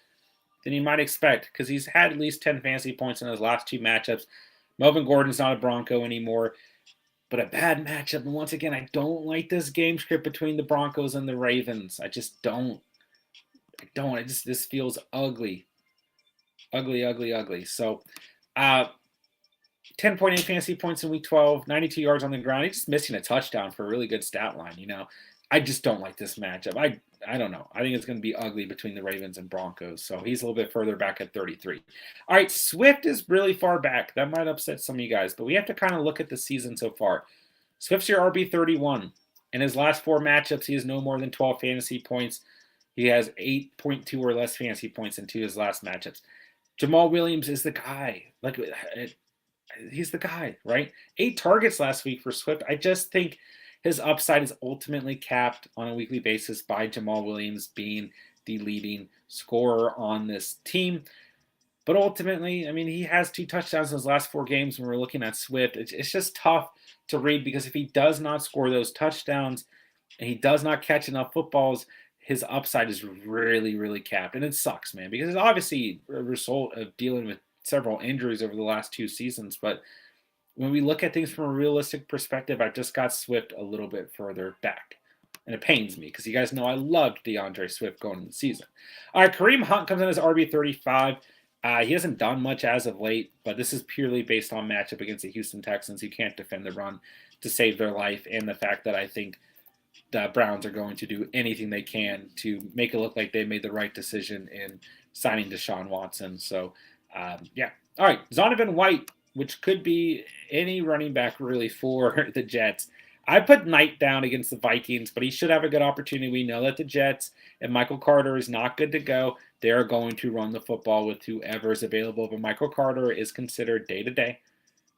than you might expect because he's had at least 10 fantasy points in his last 2 matchups. Melvin Gordon's not a Bronco anymore, but a bad matchup. And once again, I don't like this game script between the Broncos and the Ravens. I just don't. This feels ugly. Ugly. So, 10.8 fantasy points in week 12, 92 yards on the ground. He's just missing a touchdown for a really good stat line, I just don't like this matchup. I don't know. I think it's going to be ugly between the Ravens and Broncos. So he's a little bit further back at 33. All right, Swift is really far back. That might upset some of you guys, but we have to kind of look at the season so far. Swift's your RB31. In his last 4 matchups, he has no more than 12 fantasy points. He has 8.2 or less fantasy points in 2 of his last matchups. Jamal Williams is the guy. He's the guy, right? 8 targets last week for Swift. I just think his upside is ultimately capped on a weekly basis by Jamal Williams being the leading scorer on this team. But ultimately, he has 2 touchdowns in his last 4 games when we're looking at Swift. It's just tough to read because if he does not score those touchdowns and he does not catch enough footballs, his upside is really, really capped. And it sucks, man, because it's obviously a result of dealing with several injuries over the last 2 seasons. But when we look at things from a realistic perspective, I've just got Swift a little bit further back. And it pains me because you guys know I loved DeAndre Swift going into the season. All right, Kareem Hunt comes in as RB35. He hasn't done much as of late, but this is purely based on matchup against the Houston Texans, who can't defend the run to save their life, and the fact that I think the Browns are going to do anything they can to make it look like they made the right decision in signing Deshaun Watson. So, yeah. All right, Zonovan White, which could be any running back really for the Jets. I put Knight down against the Vikings, but he should have a good opportunity. We know that the Jets and Michael Carter is not good to go. They are going to run the football with whoever is available, but Michael Carter is considered day-to-day.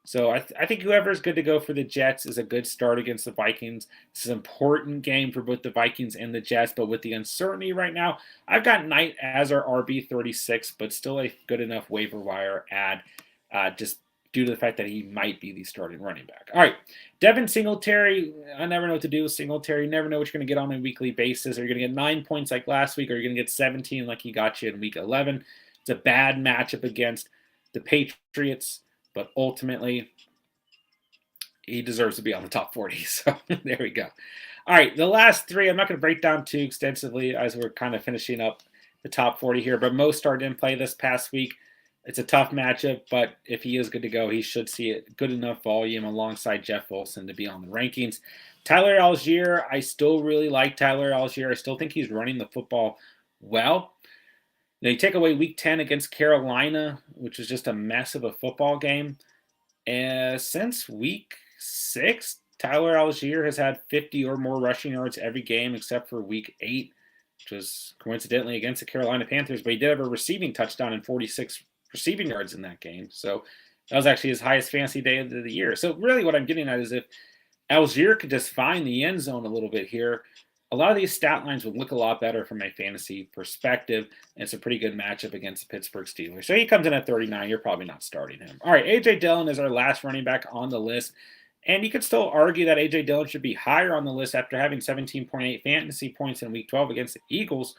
So I think whoever is good to go for the Jets is a good start against the Vikings. This is an important game for both the Vikings and the Jets, but with the uncertainty right now, I've got Knight as our RB36, but still a good enough waiver wire add just due to the fact that he might be the starting running back. All right, Devin Singletary, I never know what to do with Singletary. You never know what you're going to get on a weekly basis. Are you going to get 9 points like last week, or are you going to get 17 like he got you in week 11? It's a bad matchup against the Patriots. But ultimately, he deserves to be on the top 40. So there we go. All right, the last three, I'm not going to break down too extensively as we're kind of finishing up the top 40 here. But Mo started in play this past week. It's a tough matchup, but if he is good to go, he should see it good enough volume alongside Jeff Wilson to be on the rankings. Tyler Algier, I still really like Tyler Algier. I still think he's running the football well. Now, you take away Week 10 against Carolina, which was just a mess of a football game. And since Week 6, Tyler Algier has had 50 or more rushing yards every game except for Week 8, which was coincidentally against the Carolina Panthers. But he did have a receiving touchdown and 46 receiving yards in that game. So that was actually his highest fantasy day of the year. So really what I'm getting at is if Algier could just find the end zone a little bit here, a lot of these stat lines would look a lot better from a fantasy perspective, and it's a pretty good matchup against the Pittsburgh Steelers. So he comes in at 39. You're probably not starting him. All right, A.J. Dillon is our last running back on the list, and you could still argue that A.J. Dillon should be higher on the list after having 17.8 fantasy points in Week 12 against the Eagles,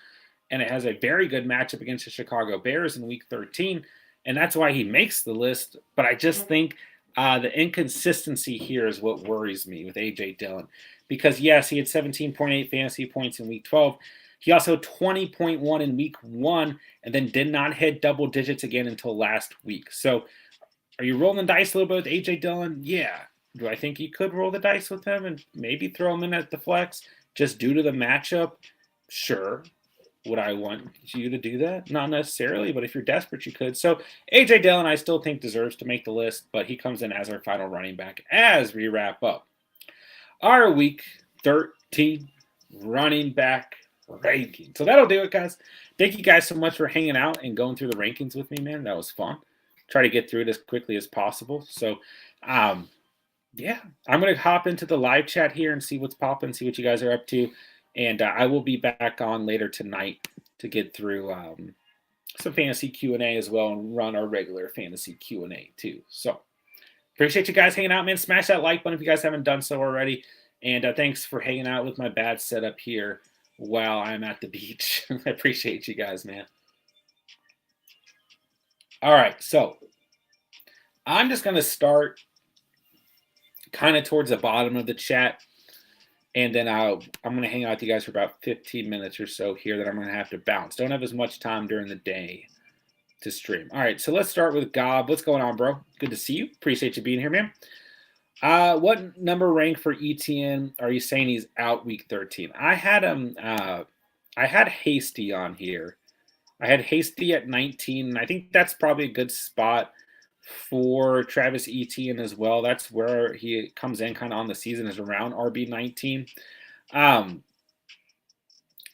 and it has a very good matchup against the Chicago Bears in Week 13, and that's why he makes the list. But I just think the inconsistency here is what worries me with A.J. Dillon. Because, yes, he had 17.8 fantasy points in Week 12. He also had 20.1 in Week 1 and then did not hit double digits again until last week. So are you rolling the dice a little bit with A.J. Dillon? Yeah. Do I think you could roll the dice with him and maybe throw him in at the flex just due to the matchup? Sure. Would I want you to do that? Not necessarily, but if you're desperate, you could. So A.J. Dillon, I still think deserves to make the list, but he comes in as our final running back as we wrap up our Week 13 running back ranking. So that'll do it, guys. Thank you guys so much for hanging out and going through the rankings with me, man. That was fun. Try to get through it as quickly as possible. So, yeah, I'm going to hop into the live chat here and see what's popping, see what you guys are up to. And I will be back on later tonight to get through some fantasy Q&A as well and run our regular fantasy Q&A too. So appreciate you guys hanging out, man. Smash that like button if you guys haven't done so already. And thanks for hanging out with my bad setup here while I'm at the beach. I appreciate you guys, man. All right, so I'm just going to start kind of towards the bottom of the chat. And then I'm going to hang out with you guys for about 15 minutes or so here that I'm going to have to bounce. Don't have as much time during the day to stream. All right, so let's start with Gob. What's going on, bro? Good to see you. Appreciate you being here, man. What number rank for ETN are you saying he's out Week 13? I had him. I had Hasty on here. I had Hasty at 19, and I think that's probably a good spot for Travis Etienne as well. That's where he comes in kind of on the season, is around RB19.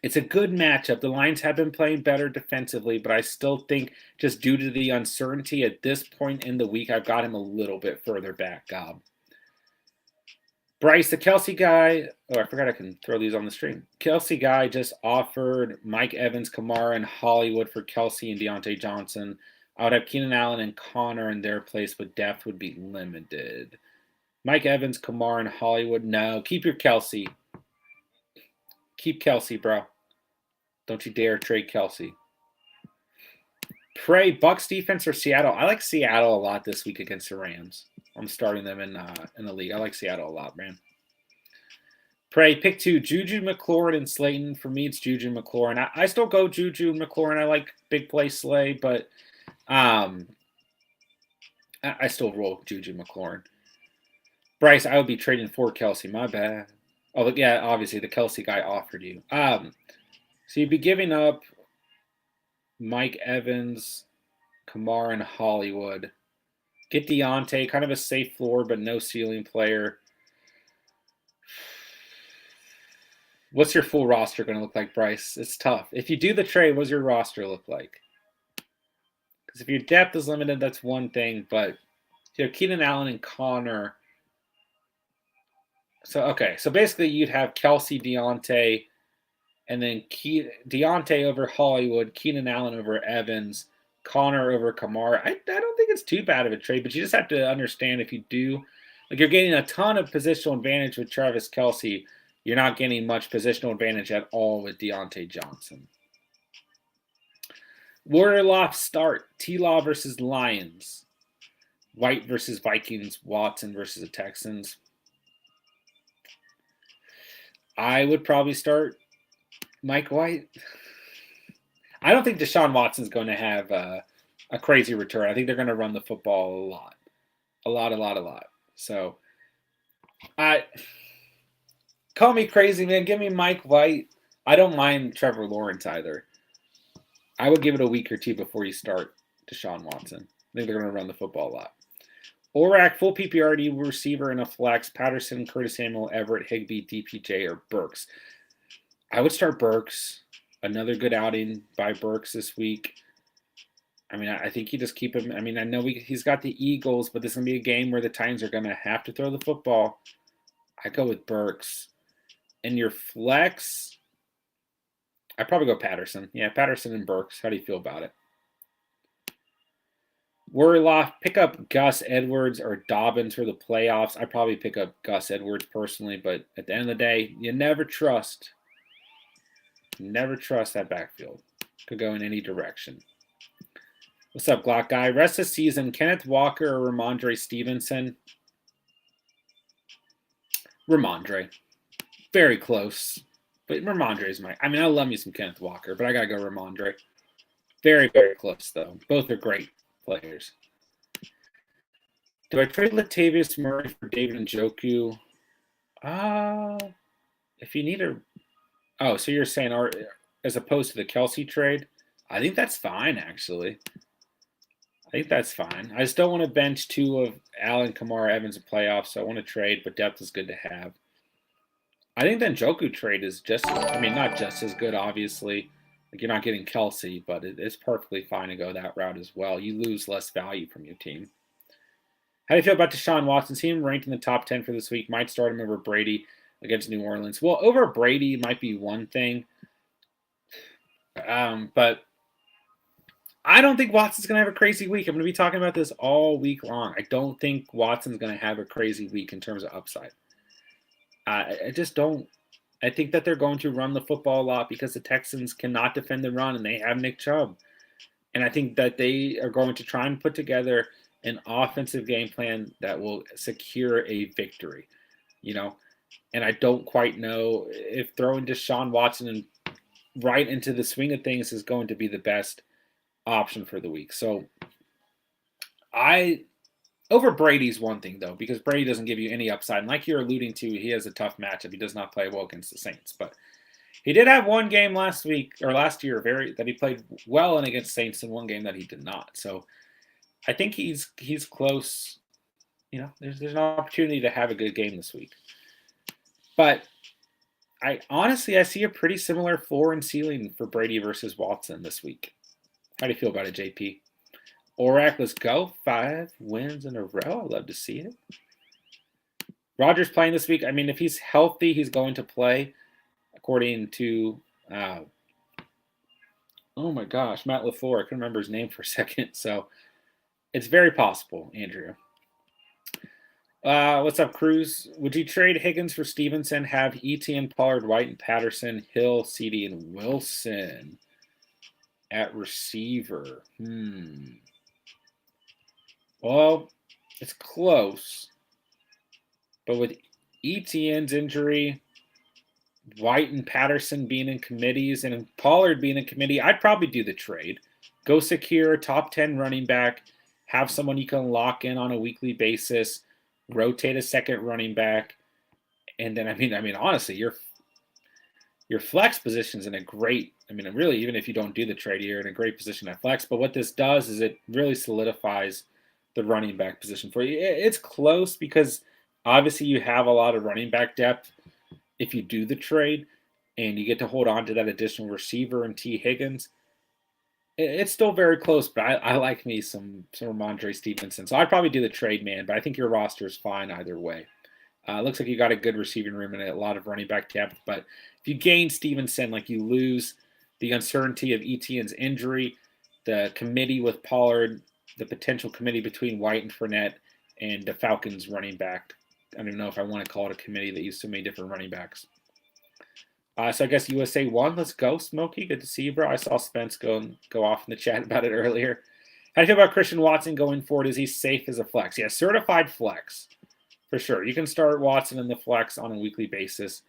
It's a good matchup. The Lions have been playing better defensively, but I still think just due to the uncertainty at this point in the week, I've got him a little bit further back. Bryce, the Kelsey guy. Oh, I forgot I can throw these on the stream. Kelsey guy just offered Mike Evans, Kamara, and Hollywood for Kelsey and Deontay Johnson. I would have Keenan Allen and Connor in their place, but depth would be limited. Mike Evans, Kamara, and Hollywood. No, keep your Kelsey. Keep Kelsey, bro. Don't you dare trade Kelsey. Pray, Bucks defense or Seattle? I like Seattle a lot this week against the Rams. I'm starting them in the league. I like Seattle a lot, man. Pray, pick 2, Juju, McLaurin, and Slayton. For me, it's Juju, McLaurin. I still go Juju, McLaurin. I like big play Slay, but I still roll Juju, McLaurin. Bryce, I would be trading for Kelsey. My bad. Oh, yeah, obviously the Kelsey guy offered you. So you'd be giving up Mike Evans, Kamara, and Hollywood. Get Deontay, kind of a safe floor, but no ceiling player. What's your full roster going to look like, Bryce? It's tough. If you do the trade, what's your roster look like? Because if your depth is limited, that's one thing. But Keenan Allen and Connor. So basically you'd have Kelsey, Deontay, and then Deontay over Hollywood, Keenan Allen over Evans, Connor over Kamara. I don't think it's too bad of a trade, but you just have to understand if you do, you're getting a ton of positional advantage with Travis Kelsey. You're not getting much positional advantage at all with Deontay Johnson. Warrior start. T-Law versus Lions. White versus Vikings. Watson versus the Texans. I would probably start Mike White. I don't think Deshaun Watson's going to have a crazy return. I think they're going to run the football a lot. So, call me crazy, man. Give me Mike White. I don't mind Trevor Lawrence either. I would give it a week or two before you start Deshaun Watson. I think they're going to run the football a lot. Orac, full PPR receiver in a flex. Patterson, Curtis Samuel, Everett, Higbee, DPJ, or Burks. I would start Burks. Another good outing by Burks this week. I mean, I think you just keep him. I mean, I know he's got the Eagles, but this is going to be a game where the Titans are going to have to throw the football. I go with Burks. And your flex, I'd probably go Patterson. Yeah, Patterson and Burks. How do you feel about it? Worryloft, pick up Gus Edwards or Dobbins for the playoffs. I'd probably pick up Gus Edwards personally, but at the end of the day, you never trust that backfield. Could go in any direction. What's up, Glock Guy? Rest of the season, Kenneth Walker or Ramondre Stevenson? Ramondre. Very close. But Ramondre is I mean, I love me some Kenneth Walker, but I got to go Ramondre. Very, very close, though. Both are great players. Do I trade Latavius Murray for David Njoku? If you need a... Oh, so you're saying as opposed to the Kelsey trade? I think that's fine, actually. I think that's fine. I just don't want to bench 2 of Allen, Kamara, Evans in playoffs, so I want to trade, but depth is good to have. I think the Njoku trade is not just as good, obviously. Like, you're not getting Kelsey, but it's perfectly fine to go that route as well. You lose less value from your team. How do you feel about Deshaun Watson? See him ranked in the top 10 for this week. Might start him over Brady against New Orleans. Well, over Brady might be one thing. But I don't think Watson's going to have a crazy week. I'm going to be talking about this all week long. I don't think Watson's going to have a crazy week in terms of upside. I just don't. I think that they're going to run the football a lot because the Texans cannot defend the run, and they have Nick Chubb. And I think that they are going to try and put together an offensive game plan that will secure a victory, And I don't quite know if throwing Deshaun Watson right into the swing of things is going to be the best option for the week. So over Brady's one thing, though, because Brady doesn't give you any upside. And like you're alluding to, he has a tough matchup. He does not play well against the Saints. But he did have one game last year that he played well in against Saints, and one game that he did not. So I think he's close. There's an opportunity to have a good game this week. But I see a pretty similar floor and ceiling for Brady versus Watson this week. How do you feel about it, JP? Orac, let's go. 5 wins in a row. I'd love to see it. Rodgers playing this week. I mean, if he's healthy, he's going to play, according to, oh my gosh, Matt LaFleur. I couldn't remember his name for a second. So it's very possible, Andrew. What's up, Cruz? Would you trade Higgins for Stevenson? Have Etienne, Pollard, White, and Patterson, Hill, CD, and Wilson at receiver? Well, it's close. But with Etienne's injury, White and Patterson being in committees and Pollard being in committee, I'd probably do the trade. Go secure a top 10 running back, have someone you can lock in on a weekly basis, rotate a second running back, and then honestly, your flex position's in a great, really, even if you don't do the trade, you're in a great position at flex. But what this does is it really solidifies the running back position for you. It's close because obviously you have a lot of running back depth if you do the trade and you get to hold on to that additional receiver and T. Higgins. It's still very close, but I like me some Ramondre Stevenson. So I'd probably do the trade, man, but I think your roster is fine either way. Looks like you got a good receiving room and a lot of running back depth. But if you gain Stevenson, like you lose the uncertainty of Etienne's injury, the committee with Pollard, the potential committee between White and Fournette, and the Falcons running back. I don't even know if I want to call it a committee that used so many different running backs. So I guess USA won. Let's go, Smokey. Good to see you, bro. I saw Spence go off in the chat about it earlier. How do you feel about Christian Watson going forward? Is he safe as a flex? Yeah, certified flex. For sure. You can start Watson in the flex on a weekly basis.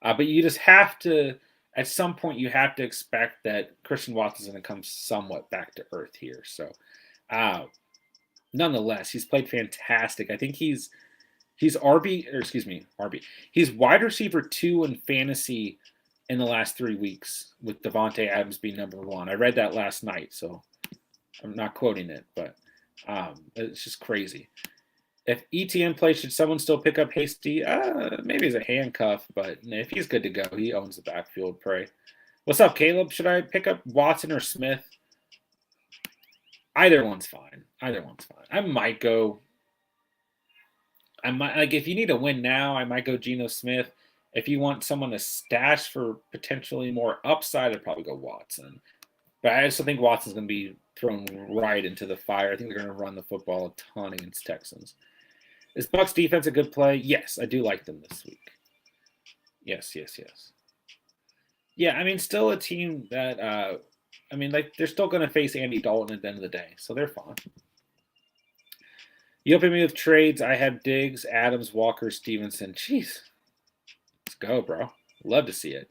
But you just have to, at some point, you have to expect that Christian Watson is going to come somewhat back to earth here. So, nonetheless, he's played fantastic. I think he's RB. He's wide receiver 2 in fantasy in the last 3 weeks, with Devontae Adams being number 1. I read that last night, so I'm not quoting it, but it's just crazy. If ETN plays, should someone still pick up Hasty? Maybe as a handcuff, but if he's good to go, he owns the backfield. Pray. What's up, Caleb? Should I pick up Watson or Smith? Either one's fine. I might go. If you need to win now, I might go Geno Smith. If you want someone to stash for potentially more upside, I'd probably go Watson. But I also think Watson's going to be thrown right into the fire. I think they're going to run the football a ton against Texans. Is Bucs defense a good play? Yes, I do like them this week. Yes. Yeah, still a team that, they're still going to face Andy Dalton at the end of the day, so they're fine. You open me with trades. I have Diggs, Adams, Walker, Stevenson. Jeez. Let's go, bro. Love to see it.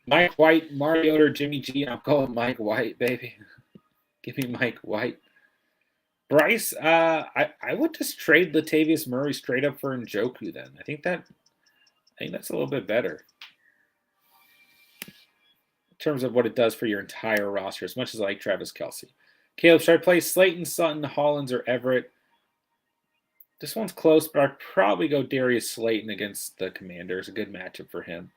Mike White, Mariota, Jimmy G. I'm calling Mike White, baby. Give me Mike White. Bryce, I would just trade Latavius Murray straight up for Njoku then. I think that's a little bit better in terms of what it does for your entire roster, as much as I like Travis Kelce. Caleb, should I play Slayton, Sutton, Hollins, or Everett? This one's close, but I'd probably go Darius Slayton against the Commanders. A good matchup for him.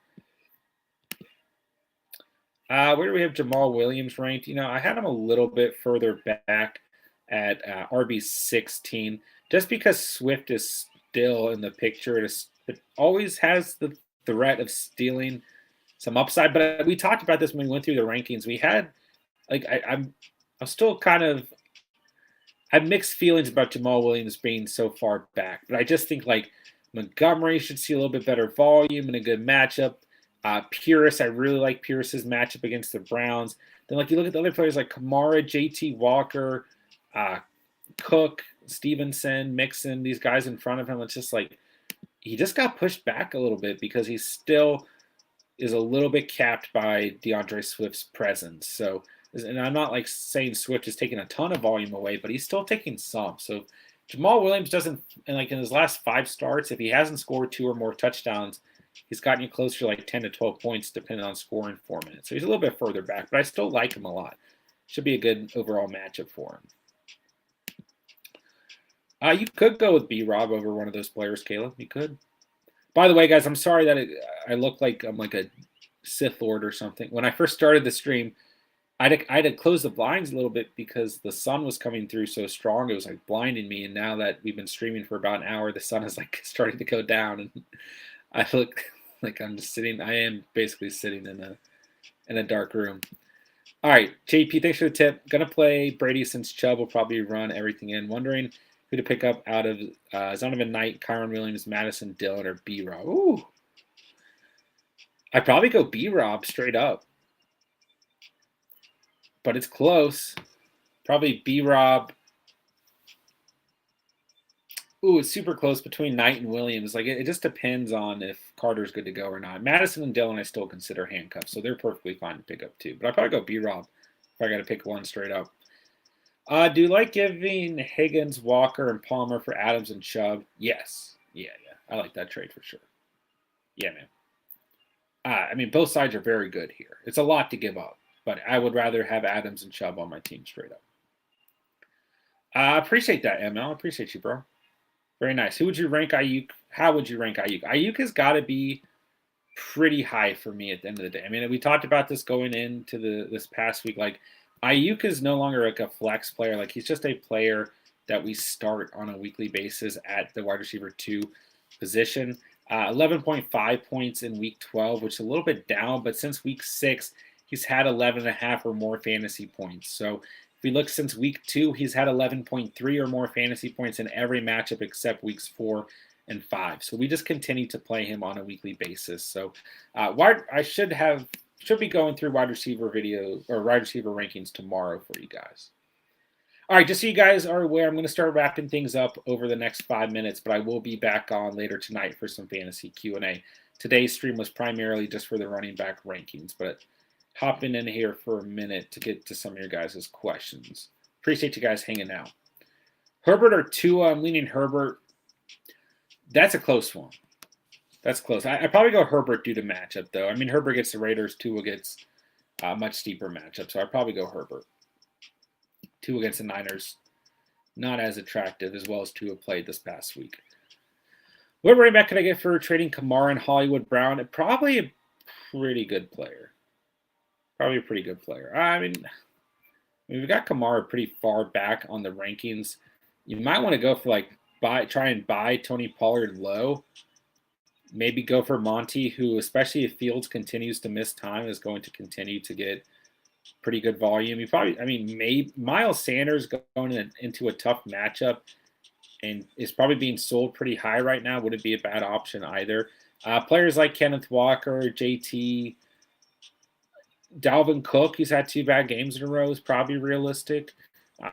Where do we have Jamal Williams ranked? I had him a little bit further back at RB16, just because Swift is still in the picture. It always has the threat of stealing some upside. But we talked about this when we went through the rankings. We had, I'm still kind of, I have mixed feelings about Jamal Williams being so far back. But I just think Montgomery should see a little bit better volume and a good matchup. Pierce, I really like Pierce's matchup against the Browns. Then, you look at the other players like Kamara, JT Walker, Cook, Stevenson, Mixon, these guys in front of him. It's just he just got pushed back a little bit because he still is a little bit capped by DeAndre Swift's presence. So, and I'm not saying Swift is taking a ton of volume away, but he's still taking some. So Jamal Williams doesn't, and in his last 5 starts, if he hasn't scored 2 or more touchdowns, he's gotten you closer to 10 to 12 points depending on scoring 4 minutes. So he's a little bit further back, but I still like him a lot. Should be a good overall matchup for him. You could go with B-Rob over one of those players, Caleb. You could. By the way, guys, I'm sorry that I look like I'm like a Sith Lord or something. When I first started the stream, I had to close the blinds a little bit because the sun was coming through so strong. It was blinding me. And now that we've been streaming for about an hour, the sun is starting to go down. And I look like I'm just sitting. I am basically sitting in a dark room. All right, JP, thanks for the tip. Gonna play Brady since Chubb will probably run everything in. Wondering who to pick up out of Zonovan Knight, Kyron Williams, Madison, Dillon, or B-Rob. Ooh. I'd probably go B-Rob straight up. But it's close. Probably B-Rob. Ooh, it's super close between Knight and Williams. Like it just depends on if Carter's good to go or not. Madison and Dillon, I still consider handcuffs, so they're perfectly fine to pick up too. But I probably go B-Rob if I got to pick one straight up. Do you like giving Higgins, Walker, and Palmer for Adams and Chubb? Yes. Yeah. I like that trade for sure. Yeah, man. I mean, both sides are very good here. It's a lot to give up, but I would rather have Adams and Chubb on my team straight up. I appreciate that, ML. Appreciate you, bro. Very nice. Who would you rank Ayuk? How would you rank Ayuk? Ayuk has got to be pretty high for me at the end of the day. I mean, we talked about this going into this past week. Like, Ayuk is no longer like a flex player. Like, he's just a player that we start on a weekly basis at the wide receiver 2 position. 11.5 points in week 12, which is a little bit down, but since week 6, he's had 11.5 or more fantasy points. So if we look since week 2, he's had 11.3 or more fantasy points in every matchup except weeks 4 and 5. So we just continue to play him on a weekly basis. So I should be going through wide receiver videos or wide receiver rankings tomorrow for you guys. All right, just so you guys are aware, I'm going to start wrapping things up over the next 5 minutes, but I will be back on later tonight for some fantasy Q&A. Today's stream was primarily just for the running back rankings, but hopping in here for a minute to get to some of your guys' questions. Appreciate you guys hanging out. Herbert or Tua? I'm leaning Herbert. That's a close one. That's close. I probably go Herbert due to matchup, though. I mean, Herbert gets the Raiders. Tua gets a much steeper matchup, so I'd probably go Herbert. 2 against the Niners, not as attractive as well as 2 have played this past week. What running back could I get for trading Kamara and Hollywood Brown? Probably a pretty good player. I mean, we've got Kamara pretty far back on the rankings. You might want to go for try and buy Tony Pollard low. Maybe go for Monty, who, especially if Fields continues to miss time, is going to continue to get pretty good volume. Maybe Miles Sanders going into a tough matchup and is probably being sold pretty high right now. Wouldn't be a bad option either. Players like Kenneth Walker, JT, Dalvin Cook, he's had 2 bad games in a row, is probably realistic.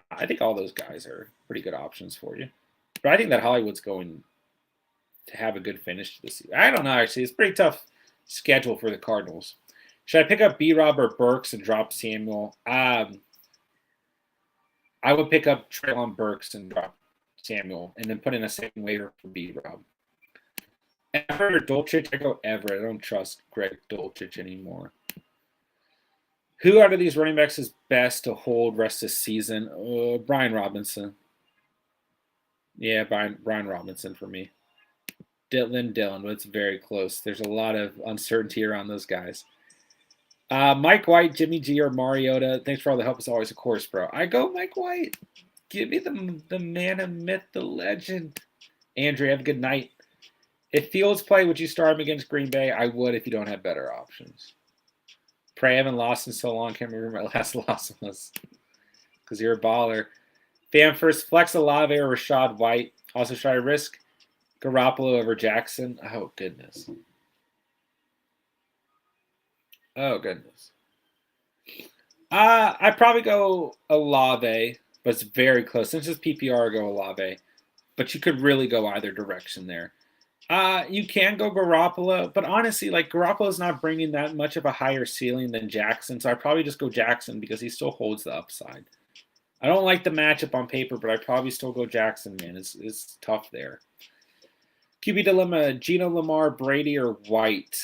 I think all those guys are pretty good options for you. But I think that Hollywood's going to have a good finish to this season. I don't know, actually. It's a pretty tough schedule for the Cardinals. Should I pick up B-Rob or Burks and drop Samuel? I would pick up Treylon Burks and drop Samuel, and then put in a second waiver for B-Rob. Everett or Dulcich? I go Everett. I don't trust Greg Dulcich anymore. Who out of these running backs is best to hold rest of the season? Brian Robinson. Yeah, Brian Robinson for me. Dillon, but it's very close. There's a lot of uncertainty around those guys. Mike White, Jimmy G, or Mariota. Thanks for all the help as always, of course, bro. I go Mike White. Give me the man of myth, the legend. Andrew, have a good night. If Fields play, would you start him against Green Bay? I would if you don't have better options. Pray I haven't lost in so long. Can't remember my last loss was. Because you're a baller. Fam first, flex Olave or Rashad White. Also, should I risk Garoppolo over Jackson? Oh, goodness. I'd probably go Olave, but it's very close. Since it's PPR, go Olave. But you could really go either direction there. You can go Garoppolo, but honestly, Garoppolo's not bringing that much of a higher ceiling than Jackson, so I'd probably just go Jackson because he still holds the upside. I don't like the matchup on paper, but I'd probably still go Jackson, man. It's tough there. QB dilemma, Geno, Lamar, Brady, or White?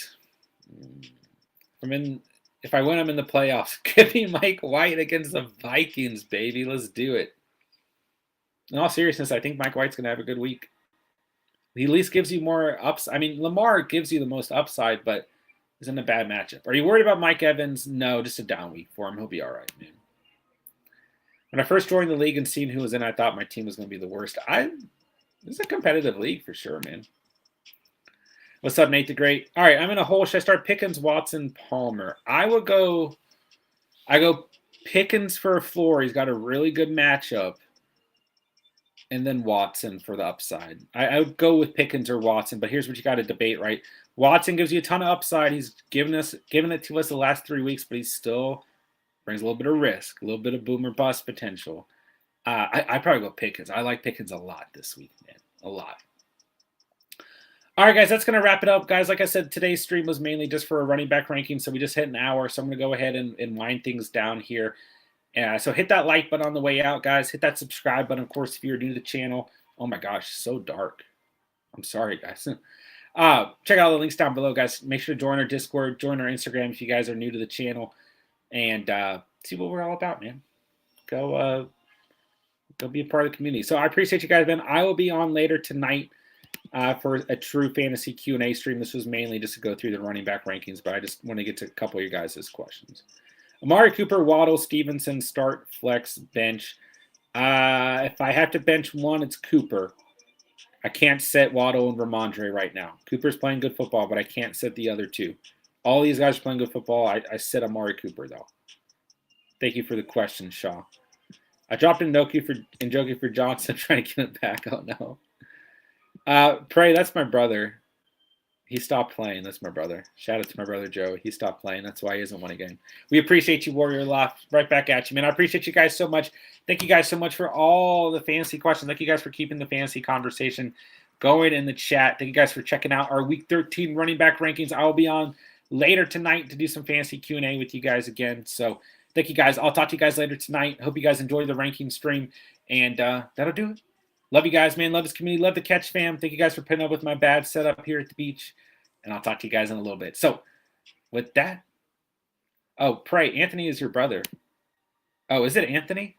If I win, I'm in the playoffs. Give me Mike White against the Vikings, baby. Let's do it. In all seriousness, I think Mike White's going to have a good week. He at least gives you more upside. I mean, Lamar gives you the most upside, but is in a bad matchup. Are you worried about Mike Evans? No, just a down week for him. He'll be all right, man. When I first joined the league and seen who was in, I thought my team was going to be the worst. This is a competitive league for sure, man. What's up, Nate the Great? All right, I'm in a hole. Should I start Pickens, Watson, Palmer? I go Pickens for a floor. He's got a really good matchup. And then Watson for the upside. I would go with Pickens or Watson, but here's what you got to debate, right? Watson gives you a ton of upside. He's given it to us the last 3 weeks, but he still brings a little bit of risk, a little bit of boom or bust potential. I probably go Pickens. I like Pickens a lot this week, man. A lot. All right, guys, that's going to wrap it up. Guys, like I said, today's stream was mainly just for a running back ranking, so we just hit an hour. So I'm going to go ahead and wind things down here. So hit that like button on the way out, guys. Hit that subscribe button, of course, if you're new to the channel. Oh, my gosh, so dark. I'm sorry, guys. Check out the links down below, guys. Make sure to join our Discord, join our Instagram if you guys are new to the channel, and see what we're all about, man. Go be a part of the community. So I appreciate you guys, man. I will be on later tonight for a true fantasy Q&A stream. This was mainly just to go through the running back rankings, but I just want to get to a couple of your guys' questions. Amari Cooper, Waddle, Stevenson, start, flex, bench. If I have to bench one, it's Cooper. I can't set Waddle and Ramondre right now. Cooper's playing good football, but I can't set the other two. All these guys are playing good football. I set Amari Cooper, though. Thank you for the question, Shaw. I dropped Njoku for Johnson, trying to get it back. Oh, no. Pray, that's my brother. He stopped playing. That's my brother. Shout out to my brother, Joe. He stopped playing. That's why he hasn't won a game. We appreciate you, Warrior Loft. Right back at you, man. I appreciate you guys so much. Thank you guys so much for all the fantasy questions. Thank you guys for keeping the fantasy conversation going in the chat. Thank you guys for checking out our Week 13 running back rankings. I will be on later tonight to do some fantasy Q&A with you guys again. So thank you guys. I'll talk to you guys later tonight. Hope you guys enjoy the ranking stream. And that'll do it. Love you guys, man. Love this community. Love the Catch fam. Thank you guys for putting up with my bad setup here at the beach. And I'll talk to you guys in a little bit. So with that, oh, Pray, Anthony is your brother. Oh, is it Anthony?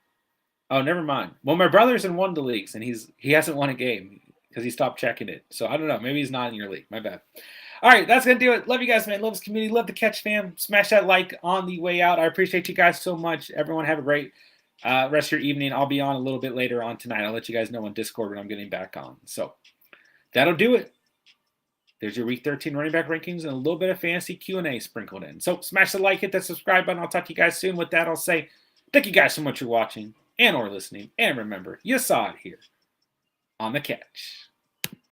Oh, never mind. Well, my brother's in one of the leagues, and he hasn't won a game because he stopped checking it. So I don't know. Maybe he's not in your league. My bad. All right, that's going to do it. Love you guys, man. Love this community. Love the Catch fam. Smash that like on the way out. I appreciate you guys so much. Everyone have a great rest of your evening. I'll be on a little bit later on tonight. I'll let you guys know on Discord when I'm getting back on. So that'll do it. There's your Week 13 running back rankings and a little bit of fantasy Q&A sprinkled in. So smash the like, hit that subscribe button. I'll talk to you guys soon. With that, I'll say thank you guys so much for watching and or listening. And remember, you saw it here on The Catch.